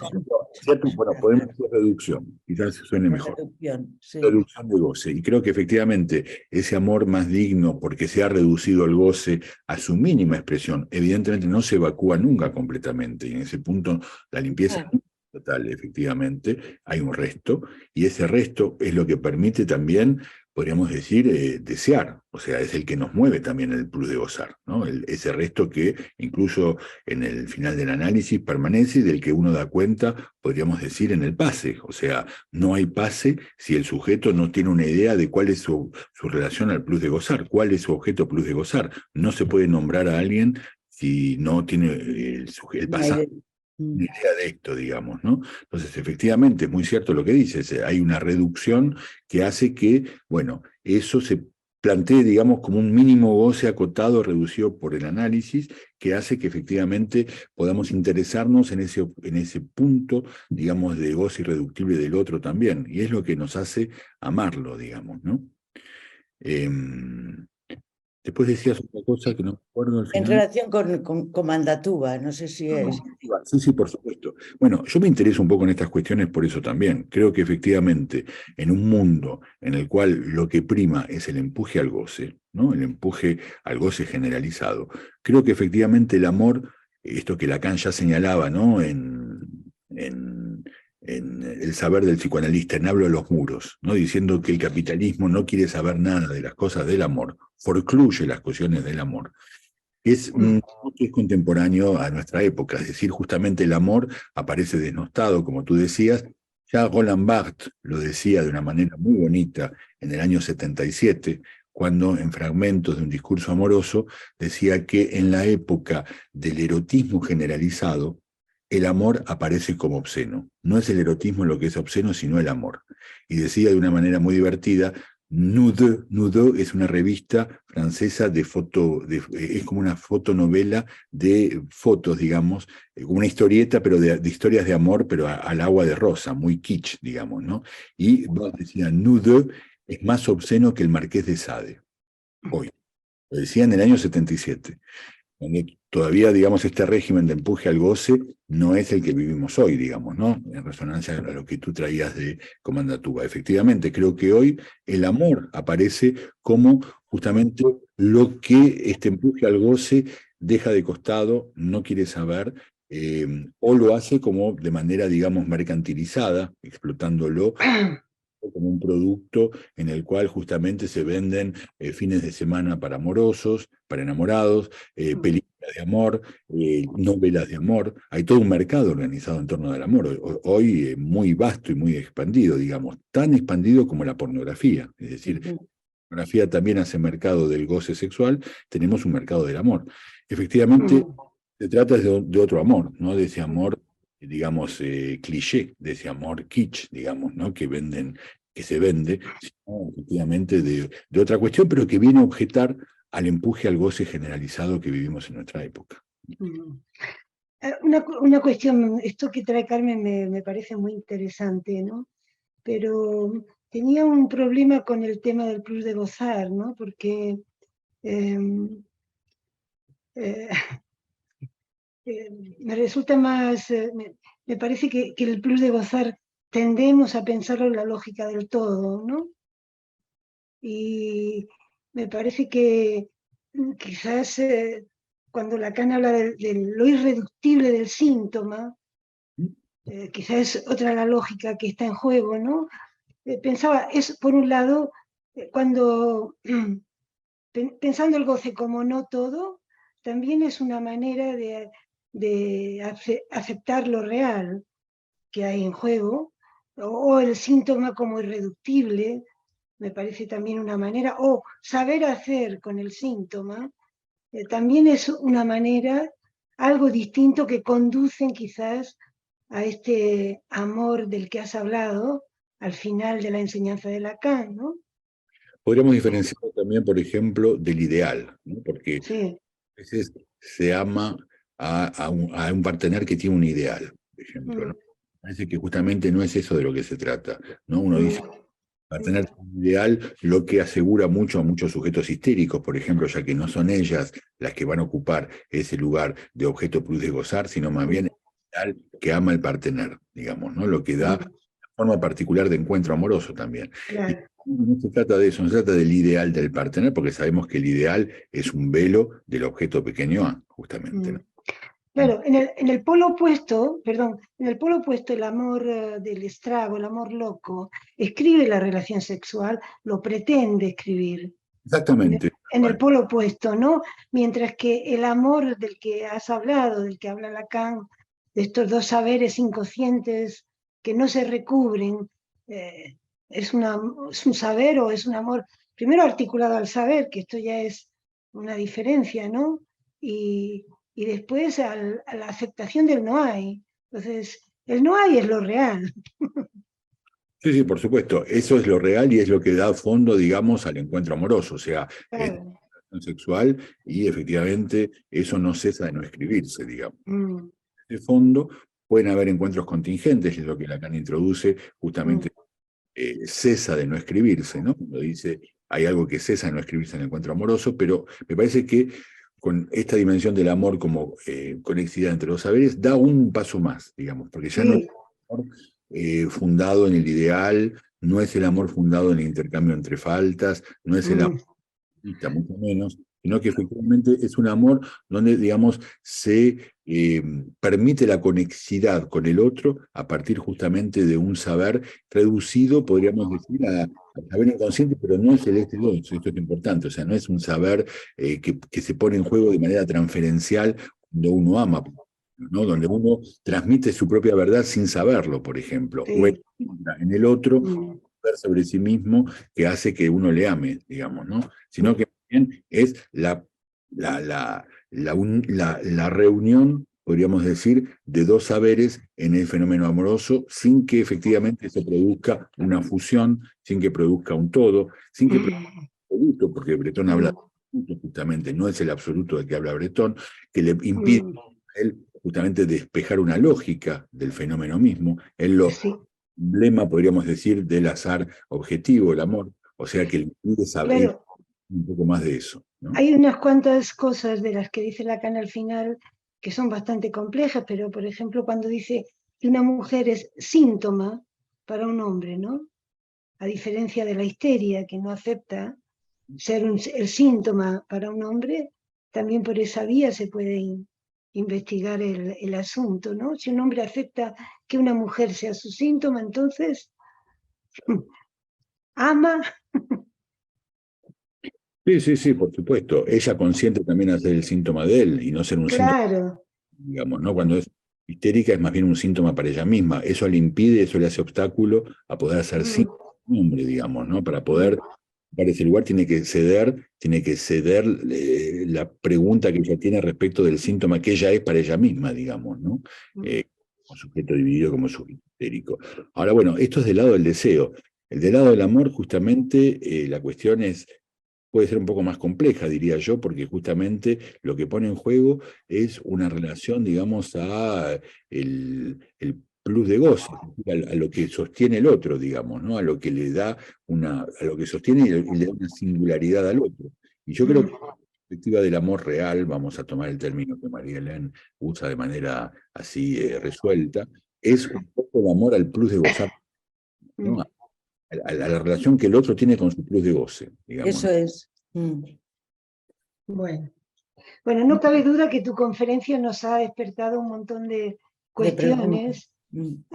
¿cierto? Bueno, podemos hacer reducción, quizás suene mejor. Reducción, sí. Reducción de goce. Y creo que efectivamente ese amor más digno, porque se ha reducido el goce a su mínima expresión, evidentemente no se evacúa nunca completamente. Y en ese punto la limpieza Claro. total, efectivamente, hay un resto, y ese resto es lo que permite también, podríamos decir, desear. O sea, es el que nos mueve también el plus de gozar, ¿no? Ese resto que incluso en el final del análisis permanece y del que uno da cuenta, podríamos decir, en el pase. O sea, no hay pase si el sujeto no tiene una idea de cuál es su relación al plus de gozar, cuál es su objeto plus de gozar. No se puede nombrar a alguien si no tiene el pasado, una idea de esto, digamos, ¿no? Entonces, efectivamente, es muy cierto lo que dices, hay una reducción que hace que, bueno, eso se plantee, digamos, como un mínimo goce acotado, reducido por el análisis, que hace que efectivamente podamos interesarnos en ese punto, digamos, de goce irreductible del otro también, y es lo que nos hace amarlo, digamos, ¿no? Después decías otra cosa que no me acuerdo al En final. relación con Komandatuba, no sé si es. Sí, sí, por supuesto. Bueno, yo me intereso un poco en estas cuestiones por eso también. Creo que efectivamente en un mundo en el cual lo que prima es el empuje al goce, ¿no? El empuje al goce generalizado, creo que efectivamente el amor, esto que Lacan ya señalaba, ¿no? En el saber del psicoanalista, en Hablo de los muros, ¿no? Diciendo que el capitalismo no quiere saber nada de las cosas del amor, forcluye las cuestiones del amor. Es contemporáneo a nuestra época, es decir, justamente el amor aparece denostado, como tú decías. Ya Roland Barthes lo decía de una manera muy bonita en el año 77, cuando en fragmentos de un discurso amoroso decía que en la época del erotismo generalizado, el amor aparece como obsceno. No es el erotismo lo que es obsceno, sino el amor. Y decía de una manera muy divertida, Nude es una revista francesa de foto, es como una fotonovela de fotos, digamos, una historieta, pero de historias de amor, pero al agua de rosa, muy kitsch, digamos, ¿no? Y decía, Nude es más obsceno que el Marqués de Sade, hoy. Lo decía en el año 77. Todavía, digamos, este régimen de empuje al goce no es el que vivimos hoy, digamos, ¿no? En resonancia a lo que tú traías de Komandatuba. Efectivamente, creo que hoy el amor aparece como justamente lo que este empuje al goce deja de costado, no quiere saber, o lo hace como de manera, digamos, mercantilizada, explotándolo como un producto en el cual justamente se venden fines de semana para amorosos, para enamorados, películas de amor, novelas de amor. Hay todo un mercado organizado en torno al amor, hoy muy vasto y muy expandido, digamos, tan expandido como la pornografía. Es decir, la pornografía también hace mercado del goce sexual, tenemos un mercado del amor. Efectivamente, se trata de otro amor, ¿no? De ese amor, digamos, cliché, de ese amor kitsch, digamos, ¿no? Que se vende, sino efectivamente de otra cuestión, pero que viene a objetar al empuje al goce generalizado que vivimos en nuestra época. Una cuestión, esto que trae Carmen me parece muy interesante, ¿no? Pero tenía un problema con el tema del plus de gozar, ¿no? Porque me resulta más, me parece que el plus de gozar tendemos a pensarlo en la lógica del todo, ¿no? Y me parece que quizás cuando Lacan habla de lo irreductible del síntoma, quizás es otra la lógica que está en juego, ¿no? Pensaba, es por un lado, cuando pensando el goce como no todo, también es una manera de aceptar lo real que hay en juego, o el síntoma como irreductible, me parece también una manera, o saber hacer con el síntoma, también es una manera, algo distinto que conducen quizás a este amor del que has hablado al final de la enseñanza de Lacan, ¿no? Podríamos diferenciarlo también, por ejemplo, del ideal, ¿no? Porque Sí. a veces se ama a un partener que tiene un ideal, por ejemplo, ¿no? Parece que justamente no es eso de lo que se trata, ¿no? Uno dice, partener tiene un ideal, lo que asegura mucho a muchos sujetos histéricos, por ejemplo, ya que no son ellas las que van a ocupar ese lugar de objeto plus de gozar, sino más bien el ideal que ama el partener, digamos, ¿no? Lo que da una forma particular de encuentro amoroso también. Claro. No se trata de eso, no se trata del ideal del partener, porque sabemos que el ideal es un velo del objeto pequeño A, justamente, ¿no? Claro, en el polo opuesto, perdón, en el polo opuesto, el amor del estrago, el amor loco, escribe la relación sexual, lo pretende escribir. Exactamente. En el polo opuesto, ¿no? Mientras que el amor del que has hablado, del que habla Lacan, de estos dos saberes inconscientes que no se recubren, es un saber o es un amor, primero articulado al saber, que esto ya es una diferencia, ¿no? Y después a la aceptación del no hay. Entonces, el no hay es lo real. Sí, sí, por supuesto. Eso es lo real y es lo que da fondo, digamos, al encuentro amoroso. O sea, es Claro. relación sexual y efectivamente eso no cesa de no escribirse, digamos. De fondo pueden haber encuentros contingentes, es lo que Lacan introduce, justamente cesa de no escribirse, ¿no? Cuando dice, hay algo que cesa de no escribirse en el encuentro amoroso, pero me parece que con esta dimensión del amor como conexidad entre los saberes, da un paso más, digamos, porque ya no es amor fundado en el ideal, no es el amor fundado en el intercambio entre faltas, no es el amor, mucho menos, sino que efectivamente es un amor donde, digamos, se permite la conexidad con el otro a partir justamente de un saber reducido, podríamos decir, al saber inconsciente, pero no es el esto es importante, o sea, no es un saber que se pone en juego de manera transferencial cuando uno ama, ¿no? Donde uno transmite su propia verdad sin saberlo, por ejemplo, o en el otro ver sobre sí mismo que hace que uno le ame, digamos, ¿no? Sino que también es la reunión, podríamos decir, de dos saberes en el fenómeno amoroso, sin que efectivamente se produzca una fusión, sin que produzca un todo, sin que produzca un absoluto, porque Breton habla de absoluto, justamente, no es el absoluto del que habla Breton, que le impide a él justamente despejar una lógica del fenómeno mismo. Él lo emblema, podríamos decir, del azar objetivo, el amor, o sea que le impide saber Claro. un poco más de eso, ¿no? Hay unas cuantas cosas de las que dice Lacan al final que son bastante complejas, pero por ejemplo cuando dice que una mujer es síntoma para un hombre, ¿no? A diferencia de la histeria que no acepta ser el síntoma para un hombre, también por esa vía se puede investigar el asunto, ¿no? Si un hombre acepta que una mujer sea su síntoma, entonces ama. Sí, por supuesto. Ella consciente también hacer el síntoma de él y no ser un síntoma, Claro. digamos, ¿no? Cuando es histérica es más bien un síntoma para ella misma. Eso le impide, eso le hace obstáculo a poder hacer síntoma de un hombre, digamos, ¿no? Para poder ocupar ese lugar tiene que ceder la pregunta que ella tiene respecto del síntoma que ella es para ella misma, digamos, ¿no? Como sujeto dividido, como sujeto histérico. Ahora, bueno, esto es del lado del deseo. El del lado del amor, justamente, la cuestión puede ser un poco más compleja, diría yo, porque justamente lo que pone en juego es una relación, digamos, a el plus de goce, a lo que sostiene el otro, digamos, ¿no? A lo que le da a lo que sostiene y le da una singularidad al otro. Y yo creo que la perspectiva del amor real, vamos a tomar el término que María Elena usa de manera así resuelta, es un poco el amor al plus de gozar, ¿no? A la relación que el otro tiene con su plus de goce, digamos. Eso es. Bueno, no cabe duda que tu conferencia nos ha despertado un montón de cuestiones, un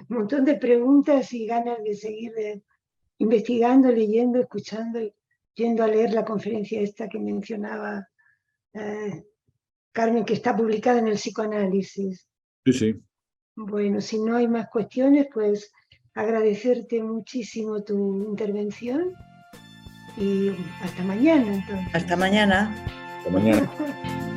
montón de preguntas y ganas de seguir investigando, leyendo, escuchando y yendo a leer la conferencia esta que mencionaba Carmen, que está publicada en el Psicoanálisis. Sí. Bueno, si no hay más cuestiones, pues agradecerte muchísimo tu intervención y hasta mañana entonces. Hasta mañana. Hasta mañana.